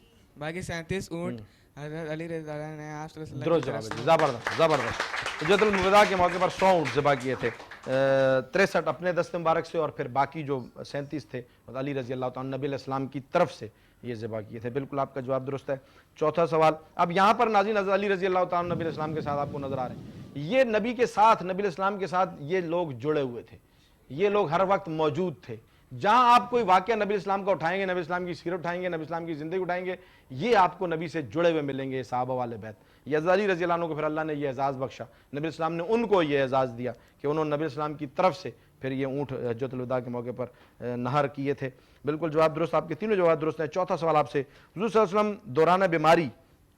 37 اونٹ حضرت علی رضی اللہ عنہ نے آپ صلی اللہ علیہ وسلم. درست جواب. زبردست. حجت الوداع کے موقع پر 100 اونٹ ذبح کیے تھے. 63 اپنے دست مبارک سے اور پھر باقی جو 37 تھے علی رضی اللہ تعالیٰ نبی علیہ السلام کی طرف سے یہ ذبح کیے تھے. بالکل آپ کا جواب درست ہے. چوتھا سوال. اب یہاں پر ناظرین حضرت علی رضی اللہ تعالیٰ نبی علیہ السلام کے ساتھ آپ کو نظر آ رہے ہیں. یہ نبی کے ساتھ، نبی علیہ السلام کے ساتھ یہ لوگ جڑے ہوئے تھے، یہ لوگ ہر وقت موجود تھے. جہاں آپ کوئی واقعہ نبی اسلام کا اٹھائیں گے، نبی اسلام کی سیرت اٹھائیں گے، نبی اسلام کی زندگی اٹھائیں گے، یہ آپ کو نبی سے جڑے ہوئے ملیں گے. صحابہ والے بیت حضرت علی رضی اللہ عنہ کو پھر اللہ نے یہ اعزاز بخشا. نبی اسلام نے ان کو یہ اعزاز دیا کہ انہوں نے نبی اسلام کی طرف سے پھر یہ اونٹ حجت الوداع کے موقع پر نہر کیے تھے. بالکل جواب درست. آپ کے تینوں جواب درست ہیں. چوتھا سوال آپ سے. حضور صلی اللہ علیہ وسلم دوران بیماری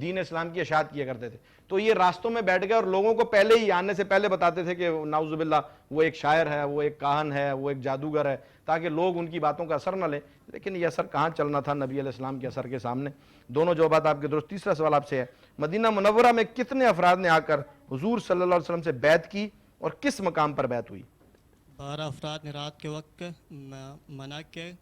دین اسلام کی اشاعت کیا کرتے تھے. تو یہ راستوں میں بیٹھ گئے اور لوگوں کو پہلے ہی آنے سے پہلے بتاتے تھے کہ نعوذ باللہ وہ ایک شاعر ہے, وہ ایک کاہن ہے, وہ ایک جادوگر ہے, تاکہ لوگ ان کی باتوں کا اثر نہ لیں. لیکن یہ اثر کہاں چلنا تھا نبی علیہ السلام کے اثر کے سامنے. دونوں جوابات آپ کے درست. تیسرا سوال آپ سے ہے, مدینہ منورہ میں کتنے افراد نے آ کر حضور صلی اللہ علیہ وسلم سے بیعت کی اور کس مقام پر بیعت ہوئی؟ 12 افراد نے رات کے وقت منع کے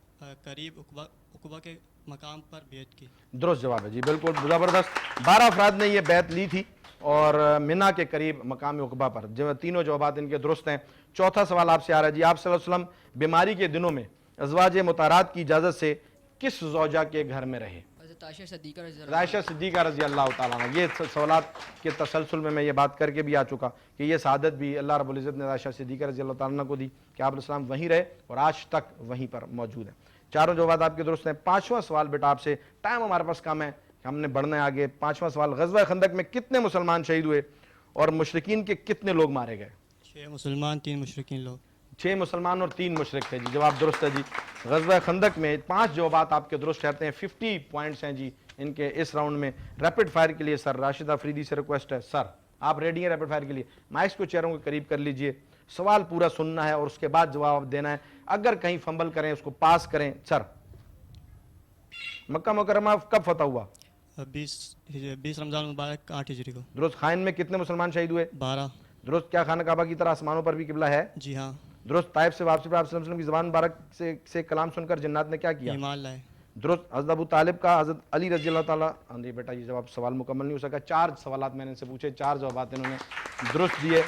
قریب عقبہ کے مقام پر بیعت کی. درست جواب ہے جی, بالکل زبردست. 12 افراد نے یہ بیعت لی تھی اور منع کے قریب مقام عقبہ پر. جو تینوں جوابات ان کے درست ہیں. چوتھا سوال آپ سے آ رہا ہے جی, آپ صلی اللہ علیہ وسلم بیماری کے دنوں میں ازواج مطہرات کی اجازت سے کس زوجہ کے گھر میں رہے؟ حضرت عائشہ صدیقہ رضی اللہ عائشہ صدیقہ رضی اللہ تعالیٰ عنہ. یہ سوالات کے تسلسل میں یہ بات کر کے بھی آ چکا کہ یہ سعادت بھی اللہ رب العزت نے عائشہ صدیقہ رضی اللہ تعالیٰ عنہ کو دی کہ آپ علیہ السلام وہیں رہے اور آج تک وہیں پر موجود ہیں. چاروں جوابات آپ کے درست ہیں. پانچواں سوال بیٹا آپ سے, ٹائم ہمارے پاس کم ہے, ہم نے بڑھنا ہے آگے. پانچواں سوال, غزوہ خندق میں کتنے مسلمان شہید ہوئے اور مشرکین کے کتنے لوگ مارے گئے؟ 6 مسلمان 3 مشرکین لوگ. 6 مسلمان اور 3 مشرک تھے جی. جواب درست ہے جی. غزوہ خندق میں 5 جوابات آپ کے درست ٹھہرتے ہیں. 50 پوائنٹس ہیں جی ان کے اس راؤنڈ میں. ریپڈ فائر کے لیے سر راشد افریدی سے ریکویسٹ ہے, سر آپ ریڈی ہیں ریپڈ فائر کے لیے؟ مائکس کو چہروں کے قریب کر لیجئے. سوال پورا سننا ہے اور اس کے بعد جواب دینا ہے. اگر کہیں فمبل کریں اس کو پاس کریں. سر, مکہ مکرمہ کب فتح ہوا؟ 20 رمضان مبارک 8 ہجری کو. درست. خائن میں کتنے مسلمان شہید ہوئے؟ 12. درست. کیا خانہ کعبہ کی طرح آسمانوں پر بھی قبلہ ہے؟ جی ہاں. درست. طائف سے واپسی پر آپ صلی اللہ علیہ وسلم کی زبان مبارک سے کلام سن کر جنات نے کیا کیا؟ ایمان لائے. درست. حضرت ابو طالب کا حضرت علی رضی اللہ تعالیٰ عنہ. بیٹا یہ جواب سوال مکمل نہیں ہو سکا. 4 سوالات میں نے ان سے پوچھے, 4 جوابات انہوں نے درست دیے.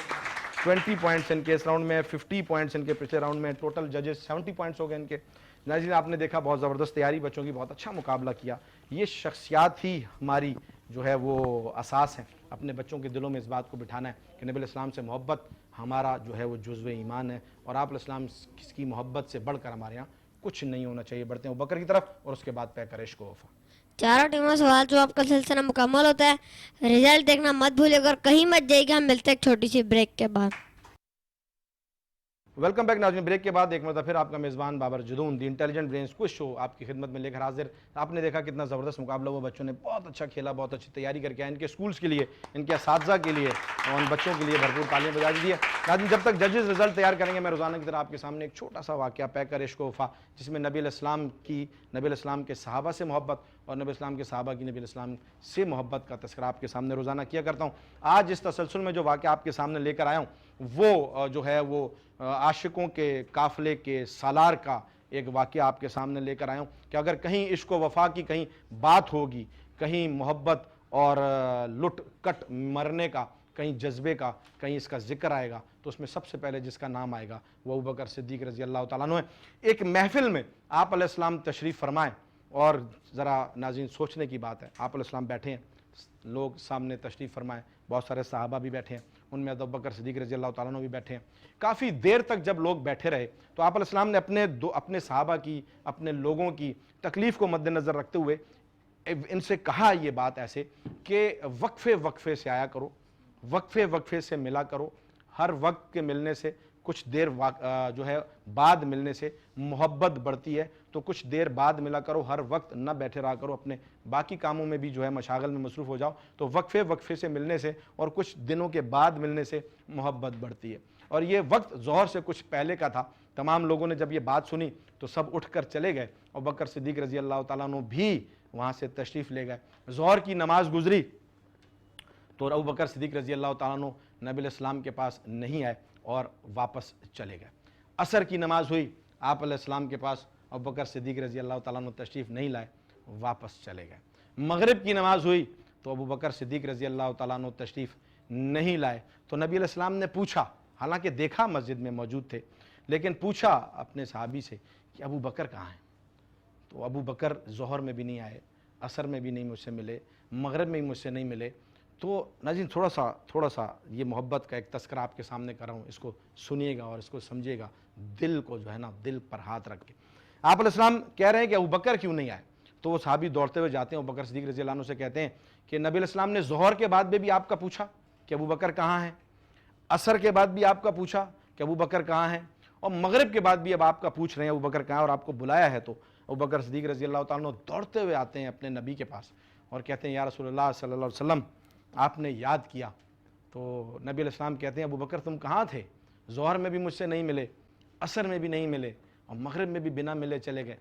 20 پوائنٹس ان کے اس راؤنڈ میں, 50 پوائنٹس ان کے پچھلے راؤنڈ میں. ٹوٹل ججز 70 پوائنٹس ہو گئے ان کے. ناظرین آپ نے دیکھا بہت زبردست تیاری بچوں کی, بہت اچھا مقابلہ کیا. یہ شخصیات ہی ہماری جو ہے وہ اساس ہیں. اپنے بچوں کے دلوں میں اس بات کو بٹھانا ہے کہ نبی علیہ السلام سے محبت ہمارا جو ہے وہ جزو ایمان ہے اور آپ علیہ السلام کی محبت سے بڑھ کر ہمارے یہاں کچھ نہیں ہونا چاہیے. بڑھتے ہیں ابوبکر کی طرف اور اس کے بعد پے کر عشق و وفا. چاروں ٹیموں سوال جواب کا سلسلہ مکمل ہوتا ہے. رزلٹ دیکھنا مت بھولے گا, کہیں مت جائے گا. ملتے ایک چھوٹی سی بریک کے بعد. ویلکم بیک ناظرین. بریک کے بعد ایک مرتبہ پھر آپ کا میزبان بابر جدون دی انٹیلیجنٹ برینز کوئز شو آپ کی خدمت میں لے کر حاضر. آپ نے دیکھا کتنا زبردست مقابلہ ہوا, بچوں نے بہت اچھا کھیلا, بہت اچھی تیاری کر کے آئے. ان کے سکولز کے لیے, ان کے اساتذہ کے لیے اور ان بچوں کے لیے بھرپور تعلیم بجا دیجیے. ناظرین جب تک ججز رزلٹ تیار کریں گے میں روزانہ کی طرح آپ کے سامنے ایک چھوٹا سا واقعہ پے کر عشق و وفا, جس میں نبی علیہ السلام کے صحابہ سے محبت اور نبی السلام کے صحابہ کی نبی علیہ السلام سے محبت کا تذکرہ آپ کے سامنے روزانہ کیا کرتا ہوں. آج اس تسلسل میں جو واقعہ آپ کے سامنے لے کر آیا ہوں وہ جو ہے وہ عاشقوں کے قافلے کے سالار کا ایک واقعہ آپ کے سامنے لے کر آیا ہوں کہ اگر کہیں عشق و وفا کی کہیں بات ہوگی, کہیں محبت اور لٹ کٹ مرنے کا کہیں جذبے کا کہیں اس کا ذکر آئے گا تو اس میں سب سے پہلے جس کا نام آئے گا وہ ابوبکر صدیق رضی اللہ تعالیٰ عنہ ہے. ایک محفل میں آپ علیہ السلام تشریف فرمائیں اور ذرا ناظرین سوچنے کی بات ہے, آپ علیہ السلام بیٹھے ہیں, لوگ سامنے تشریف فرمائیں, بہت سارے صحابہ بھی بیٹھے ہیں, ان میں ابوبکر صدیق رضی اللہ تعالیٰ عنہ بھی بیٹھے ہیں. کافی دیر تک جب لوگ بیٹھے رہے تو آپ علیہ السلام نے اپنے صحابہ کی, اپنے لوگوں کی تکلیف کو مد نظر رکھتے ہوئے ان سے کہا یہ بات ایسے کہ وقفے سے آیا کرو, وقفے سے ملا کرو. ہر وقت کے ملنے سے کچھ دیر جو ہے بعد ملنے سے محبت بڑھتی ہے, تو کچھ دیر بعد ملا کرو, ہر وقت نہ بیٹھے رہا کرو, اپنے باقی کاموں میں بھی جو ہے مشاغل میں مصروف ہو جاؤ. تو وقفے سے ملنے سے اور کچھ دنوں کے بعد ملنے سے محبت بڑھتی ہے. اور یہ وقت ظہر سے کچھ پہلے کا تھا. تمام لوگوں نے جب یہ بات سنی تو سب اٹھ کر چلے گئے. ابوبکر صدیق رضی اللہ تعالیٰ عنہ بھی وہاں سے تشریف لے گئے. ظہر کی نماز گزری تو ابوبکر صدیق رضی اللہ تعالیٰ عنہ نبی علیہ السلام کے پاس نہیں آئے اور واپس چلے گئے. عصر کی نماز ہوئی, آپ علیہ السلام کے پاس ابوبکر صدیق رضی اللہ تعالیٰ عنہ تشریف نہیں لائے, واپس چلے گئے. مغرب کی نماز ہوئی تو ابوبکر صدیق رضی اللہ تعالیٰ عنہ تشریف نہیں لائے. تو نبی علیہ السلام نے پوچھا, حالانکہ دیکھا مسجد میں موجود تھے, لیکن پوچھا اپنے صحابی سے کہ ابو بکر کہاں ہیں؟ تو ابو بکر ظہر میں بھی نہیں آئے, عصر میں بھی نہیں مجھ سے ملے, مغرب میں بھی مجھ سے نہیں ملے. تو ناظرین تھوڑا سا یہ محبت کا ایک تذکرہ آپ کے سامنے کر رہا ہوں, اس کو سنیے گا اور اس کو سمجھے گا, دل کو جو ہے نا دل پر ہاتھ رکھ کے. آپ علیہ السلام کہہ رہے ہیں کہ ابو بکر کیوں نہیں آئے؟ تو وہ صحابی دوڑتے ہوئے جاتے ہیں, ابو بکر صدیق رضی اللہ عنہ سے کہتے ہیں کہ نبی علیہ السلام نے ظہر کے بعد بھی آپ کا پوچھا کہ ابو بکر کہاں ہیں, عصر کے بعد بھی آپ کا پوچھا کہ ابو بکر کہاں ہیں, اور مغرب کے بعد بھی اب آپ کا پوچھ رہے ہیں ابو بکر کہاں, اور آپ کو بلایا ہے. تو ابو بکر صدیق رضی اللہ تعالیٰ عنہ دوڑتے ہوئے آتے ہیں اپنے نبی کے پاس اور کہتے ہیں یا رسول اللہ صلی اللہ علیہ وسلم آپ نے یاد کیا. تو نبی علیہ السلام کہتے ہیں ابو بکر تم کہاں تھے؟ ظہر میں بھی مجھ سے نہیں ملے, عصر میں بھی نہیں ملے, اور مغرب میں بھی بنا ملے چلے گئے.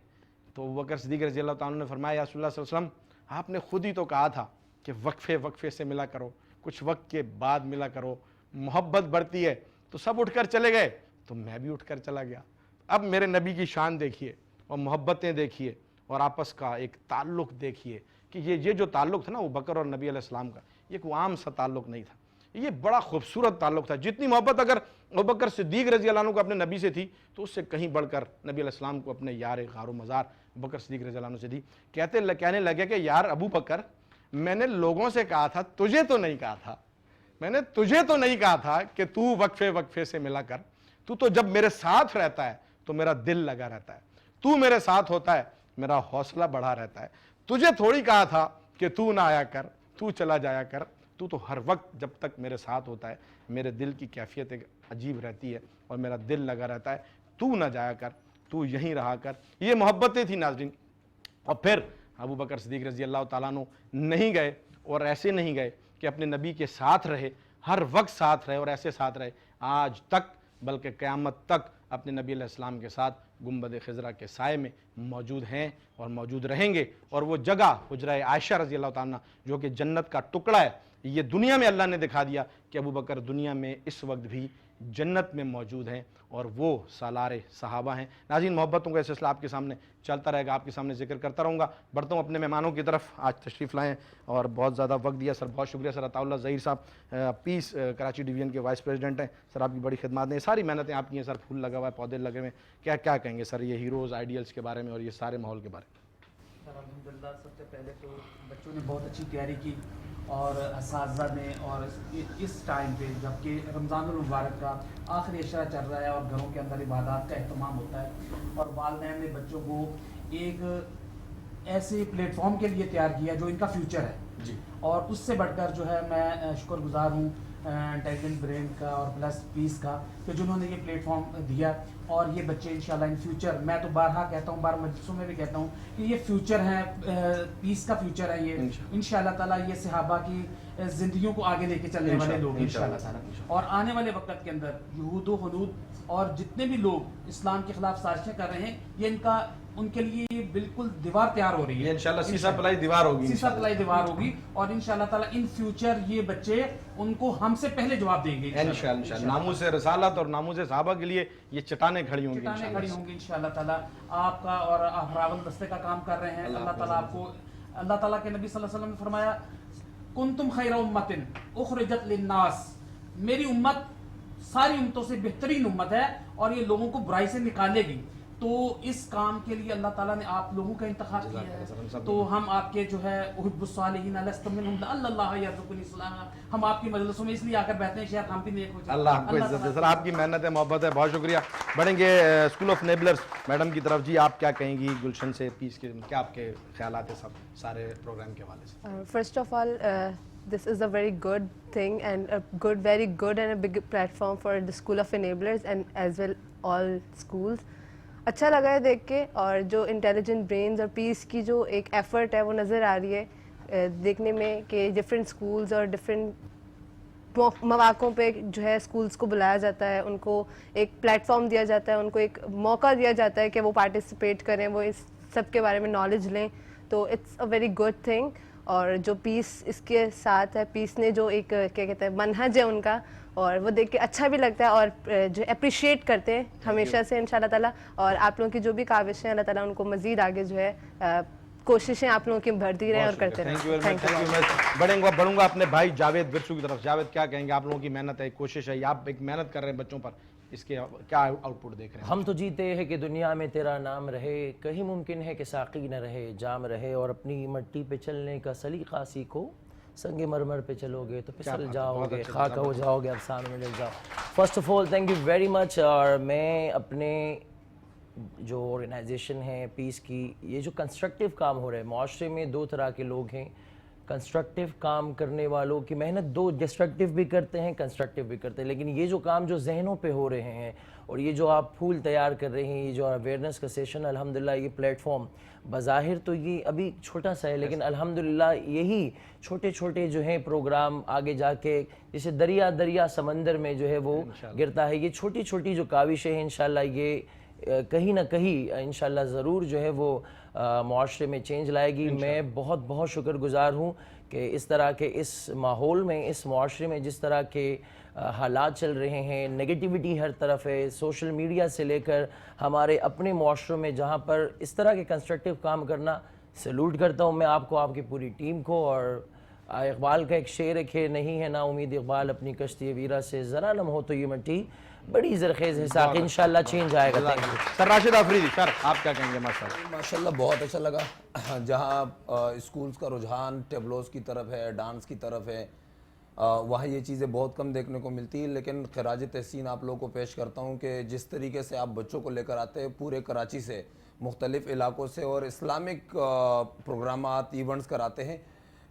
تو ابو بکر صدیق رضی اللہ تعالیٰ نے فرمایا یا رسول اللہ صلی اللہ علیہ وسلم آپ نے خود ہی تو کہا تھا کہ وقفے سے ملا کرو, کچھ وقت کے بعد ملا کرو, محبت بڑھتی ہے. تو سب اٹھ کر چلے گئے تو میں بھی اٹھ کر چلا گیا. اب میرے نبی کی شان دیکھیے اور محبتیں دیکھیے اور آپس کا ایک تعلق دیکھیے کہ یہ جو تعلق تھا نا ابو بکر اور نبی علیہ السلام کا, یہ کوئی عام سا تعلق نہیں تھا, یہ بڑا خوبصورت تعلق تھا. جتنی محبت اگر ابو بکر صدیق رضی اللہ عنہ کو اپنے نبی سے تھی تو اس سے کہیں بڑھ کر نبی علیہ السلام کو اپنے یار غار و مزار ابو بکر صدیق رضی اللہ عنہ سے تھی. کہنے لگے کہ یار ابو بکر میں نے لوگوں سے کہا تھا, تجھے تو نہیں کہا تھا, میں نے تجھے تو نہیں کہا تھا کہ تو وقفے سے ملا کر. تو جب میرے ساتھ رہتا ہے تو میرا دل لگا رہتا ہے, تو میرے ساتھ ہوتا ہے میرا حوصلہ بڑھا رہتا ہے. تجھے تھوڑی کہا تھا کہ تو نہ آیا کر, تو چلا جایا کر. تو ہر وقت جب تک میرے ساتھ ہوتا ہے میرے دل کی کیفیت ایک عجیب رہتی ہے اور میرا دل لگا رہتا ہے. تو نہ جایا کر, تو یہیں رہا کر. یہ محبتیں تھیں ناظرین. اور پھر ابو بکر صدیق رضی اللہ تعالیٰ عنہ نہیں گئے, اور ایسے نہیں گئے کہ اپنے نبی کے ساتھ رہے, ہر وقت ساتھ رہے اور ایسے ساتھ رہے آج تک, بلکہ قیامت تک اپنے نبی علیہ السلام کے ساتھ گنبد خضرا کے سائے میں موجود ہیں اور موجود رہیں گے. اور وہ جگہ حجرہ عائشہ رضی اللہ تعالیٰ جو کہ جنت کا ٹکڑا ہے, یہ دنیا میں اللہ نے دکھا دیا کہ ابو بکر دنیا میں اس وقت بھی جنت میں موجود ہیں اور وہ سالار صحابہ ہیں. ناظرین محبتوں کا سلسلہ آپ کے سامنے چلتا رہے گا, آپ کے سامنے ذکر کرتا رہوں گا. بڑھتا ہوں اپنے مہمانوں کی طرف. آج تشریف لائیں اور بہت زیادہ وقت دیا سر, بہت شکریہ سر. عطاء اللہ ظہیر صاحب پیس کراچی ڈویژن کے وائس پریزیڈنٹ ہیں سر, آپ کی بڑی خدمات ہیں, ساری محنتیں آپ کی ہیں سر. پھول لگا ہوا ہے, پودے لگے ہوئے ہیں, کیا کہیں گے سر یہ ہیروز آئیڈیلس کے بارے میں اور یہ سارے ماحول کے بارے میں؟ سر الحمدللہ سب سے پہلے تو بچوں نے بہت اچھی تیاری کی اور اساتذہ نے, اور اس ٹائم پہ جب کہ رمضان المبارک کا آخری عشرہ چل رہا ہے اور گھروں کے اندر عبادات کا اہتمام ہوتا ہے, اور والدین نے بچوں کو ایک ایسے پلیٹ فارم کے لیے تیار کیا جو ان کا فیوچر ہے جی. اور اس سے بڑھ کر جو ہے میں شکر گزار ہوں انٹیلیجنٹ برین کا اور پلس پیس کا کہ جنہوں نے یہ پلیٹ فارم دیا. اور یہ بچے انشاءاللہ ان فیوچر, میں تو بارہا کہتا ہوں, بارہ مجلسوں میں بھی کہتا ہوں کہ یہ فیوچر ہے, پیس کا فیوچر ہے یہ انشاءاللہ تعالیٰ. یہ صحابہ کی زندگیوں کو آگے لے کے چلنے والے لوگ انشاءاللہ تعالیٰ. اور آنے والے وقت کے اندر یہود و حنود اور جتنے بھی لوگ اسلام کے خلاف سازشیں کر رہے ہیں, یہ ان کے لیے بالکل دیوار تیار ہو رہی ہے انشاءاللہ. سیسا پلائی دیوار ہوگی اور انشاءاللہ تعالیٰ ان فیوچر یہ بچے ان کو ہم سے پہلے جواب دیں گے انشاءاللہ. ناموس رسالت اور ناموس صحابہ کے لیے یہ چٹانیں کھڑی ہوں گی انشاءاللہ تعالیٰ. آپ کا اور آپ راول دستے کا کام کر رہے ہیں. اللہ تعالیٰ آپ کو, اللہ تعالیٰ کے نبی صلی اللہ علیہ وسلم نے فرمایا کنتم خیر امت اخرجت للناس, میری امت ساری امتوں سے بہترین امت ہے اور یہ لوگوں کو برائی سے نکالے گی. تو اس کام کے لیے اللہ تعالیٰ نے آپ لوگوں کا انتخاب کیا ہے. تو ہم آپ کے جو ہے احب الصالحین لست منہم لعل اللہ یرزقنی صلاحا, ہم آپ کی مجلسوں میں اس لیے آ کر بیٹھتے ہیں شاید ہم بھی نیک ہو جائیں. اللہ آپ کو عزت دے سر, آپ کی محنت ہے, محبت ہے, بہت شکریہ. بڑھیں گے اسکول آف نیبلرز میڈم کی طرف. جی آپ کیا کہیں گی گلشن سے پیس کے, کیا آپ کے خیالات ہیں سب سارے پروگرام کے حوالے سے؟ First of all this is a very good thing and very good and a big platform for the School of Enablers and as well all schools. اچھا لگا ہے دیکھ کے, اور جو انٹیلیجنٹ برینز اور پیس کی جو ایک ایفرٹ ہے وہ نظر آ رہی ہے دیکھنے میں کہ ڈفرینٹ اسکولز اور ڈفرینٹ مواقعوں پہ جو ہے اسکولس کو بلایا جاتا ہے, ان کو ایک پلیٹ فارم دیا جاتا ہے, ان کو ایک موقع دیا جاتا ہے کہ وہ پارٹیسپیٹ کریں, وہ اس سب کے بارے میں نالج لیں. تو it's a very good thing. اور جو پیس اس کے ساتھ ہے, پیس نے جو ایک کیا کہتے ہیں منہج ہے ان کا, اور وہ دیکھ کے اچھا بھی لگتا ہے اور جو اپریشیٹ کرتے ہیں ہمیشہ سے انشاءاللہ تعالیٰ. اور آپ لوگوں کی جو بھی کاوشیں ہیں اللہ تعالیٰ ان کو مزید آگے جو ہے کوششیں آپ لوگوں کی بڑھتی رہیں اور کرتے رہیں. بڑھوں گا اپنے بھائی جاوید ورسو کی طرف. جاوید کیا کہیں گے؟ آپ لوگوں کی محنت ہے, کوشش ہے, آپ ایک محنت کر رہے ہیں بچوں پر, اس کے کیا آؤٹ پٹ دیکھ رہے ہیں؟ ہم تو جیتے ہیں کہ دنیا میں تیرا نام رہے, کہیں ممکن ہے کہ ساقی نہ رہے, جام رہے, اور اپنی مٹی پہ چلنے کا سلیقہ سیکھو, سنگ مرمر پہ چلو گے تو پھسل جاؤ گے, خاک ہو جاؤ گے, افسانوں میں ڈل جاؤ. First of all thank you very much. اور میں اپنے جو آرگنائزیشن ہے پیس کی, یہ جو کنسٹرکٹیو کام ہو رہا ہے معاشرے میں, دو طرح کے لوگ ہیں, کنسٹرکٹیو کام کرنے والوں کی محنت دو ڈسٹرکٹیو بھی کرتے ہیں کنسٹرکٹیو بھی کرتے ہیں، لیکن یہ جو کام جو ذہنوں پہ ہو رہے ہیں اور یہ جو آپ پھول تیار کر رہے ہیں، یہ جو اویئرنیس کا سیشن الحمدللہ یہ پلیٹ فارم بظاہر تو یہ ابھی چھوٹا سا ہے، لیکن الحمدللہ یہی چھوٹے چھوٹے جو ہیں پروگرام آگے جا کے جیسے دریا سمندر میں جو ہے وہ گرتا ہے، یہ چھوٹی چھوٹی جو کاوشیں ہیں انشاءاللہ یہ کہیں نہ کہیں انشاءاللہ ضرور جو ہے وہ معاشرے میں چینج لائے گی۔ میں بہت بہت شکر گزار ہوں کہ اس طرح کے اس ماحول میں، اس معاشرے میں جس طرح کے حالات چل رہے ہیں، نگیٹیوٹی ہر طرف ہے، سوشل میڈیا سے لے کر ہمارے اپنے معاشروں میں جہاں پر اس طرح کے کنسٹرکٹیو کام کرنا سیلوٹ کرتا ہوں میں آپ کو، آپ کی پوری ٹیم کو۔ اور اقبال کا ایک شعر ہے کہ نہیں ہے نا امید اقبال اپنی کشتی ویرا سے، ذرا لمح ہو تو یہ مٹی بڑی زرخیز ہے ساقی، انشاءاللہ چینج آئے گا۔ سر راشد آفریدی، سر آپ کیا کہیں گے؟ ماشاءاللہ بہت اچھا لگا، جہاں اسکولز کا رجحان ٹیبلوز کی طرف ہے، ڈانس کی طرف ہے، وہاں یہ چیزیں بہت کم دیکھنے کو ملتی ہیں، لیکن خراج تحسین آپ لوگوں کو پیش کرتا ہوں کہ جس طریقے سے آپ بچوں کو لے کر آتے ہیں پورے کراچی سے، مختلف علاقوں سے، اور اسلامک پروگرامات ایونٹس کراتے ہیں،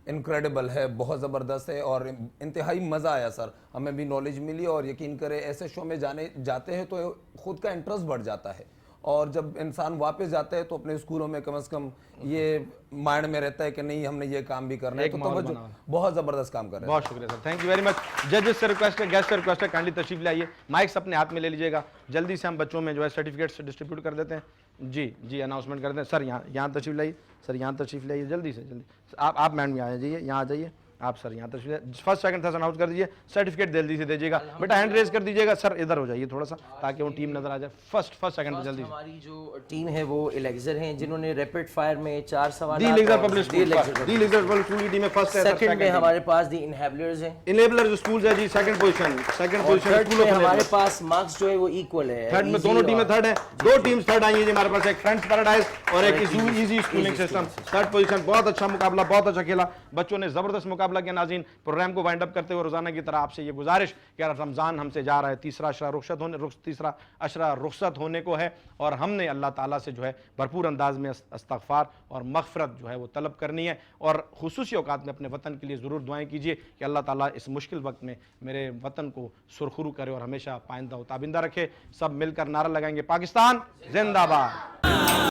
انکریڈیبل ہے، بہت زبردست ہے اور انتہائی مزہ آیا سر، ہمیں بھی نالج ملی، اور یقین کرے ایسے شو میں جاتے ہیں تو خود کا انٹرسٹ بڑھ جاتا ہے، اور جب انسان واپس جاتا ہے تو اپنے اسکولوں میں کم از کم یہ مائنڈ میں رہتا ہے کہ نہیں ہم نے یہ کام بھی کرنا ہے، تو توجہ بہت زبردست کام کر رہے ہیں۔ بہت شکریہ سر، تھینک یو ویری مچ۔ ججز سے ریکویسٹ ہے، گیسٹ سے ریکویسٹ ہے، کائنڈلی تشریف لے آئیے، مائکس اپنے ہاتھ میں لے لیجیے گا، جلدی سے ہم بچوں میں جو ہے سرٹیفکیٹس ڈسٹریبیوٹ کر دیتے ہیں۔ جی اناؤنسمنٹ کر دیں سر، یہاں تشریف لائیے، سر یہاں تشریف لائیے، جلدی سے جلدی آپ مینڈ میں آ جائیے، یہاں آ جائیے آپ سر، یہاں تشریف فرسٹ سیکنڈ تھرڈ اناؤنس کر دیجیے، سرٹیفکیٹ جلدی سے دیجیے گا، بیٹا ہینڈ ریز کر دیجیے گا، سر ادھر ہو جائیے تھوڑا سا تاکہ وہ ٹیم نظر آ جائے، فرسٹ سیکنڈ جلدی سے۔ ہماری جو ٹیم ہے وہ الیگزر ہیں جنہوں نے ریپڈ فائر میں 4 سوالات، دی الیگزر پبلک اسکول کی ٹیم میں فرسٹ ہے، سیکنڈ میں ہمارے پاس دی انہیبلرز ہیں، انیبلر جو سکولز ہے جی سیکنڈ پوزیشن، تھرڈ میں ہمارے پاس مارکس جو ہے وہ ایکول ہے، تھرڈ میں دونوں ٹیمیں تھرڈ ہیں، دو ٹیمز تھرڈ آئی ہیں جی ہمارے پاس، ایک فرینڈز پیراڈائز اور ایک easy schooling system, third position. بہت اچھا مقابلہ، بہت اچھا کھیلا بچوں نے، زبردست مقابلہ کیا۔ ناظرین پروگرام کو وائنڈ اپ کرتے ہوئے روزانہ کی طرح آپ سے یہ گزارش کہ رمضان ہم سے جا رہا ہے، تیسرا عشرہ رخصت ہونے کو ہے، اور ہم نے اللہ تعالیٰ سے جو ہے بھرپور انداز میں استغفار اور مغفرت جو ہے وہ طلب کرنی ہے، اور خصوصی اوقات میں اپنے وطن کے لیے ضرور دعائیں کیجیے کہ اللہ تعالیٰ اس مشکل وقت میں میرے وطن کو سرخرو کرے اور ہمیشہ پائندہ و تابندہ رکھے۔ سب مل کر نعرہ لگائیں گے، پاکستان زندہ باد۔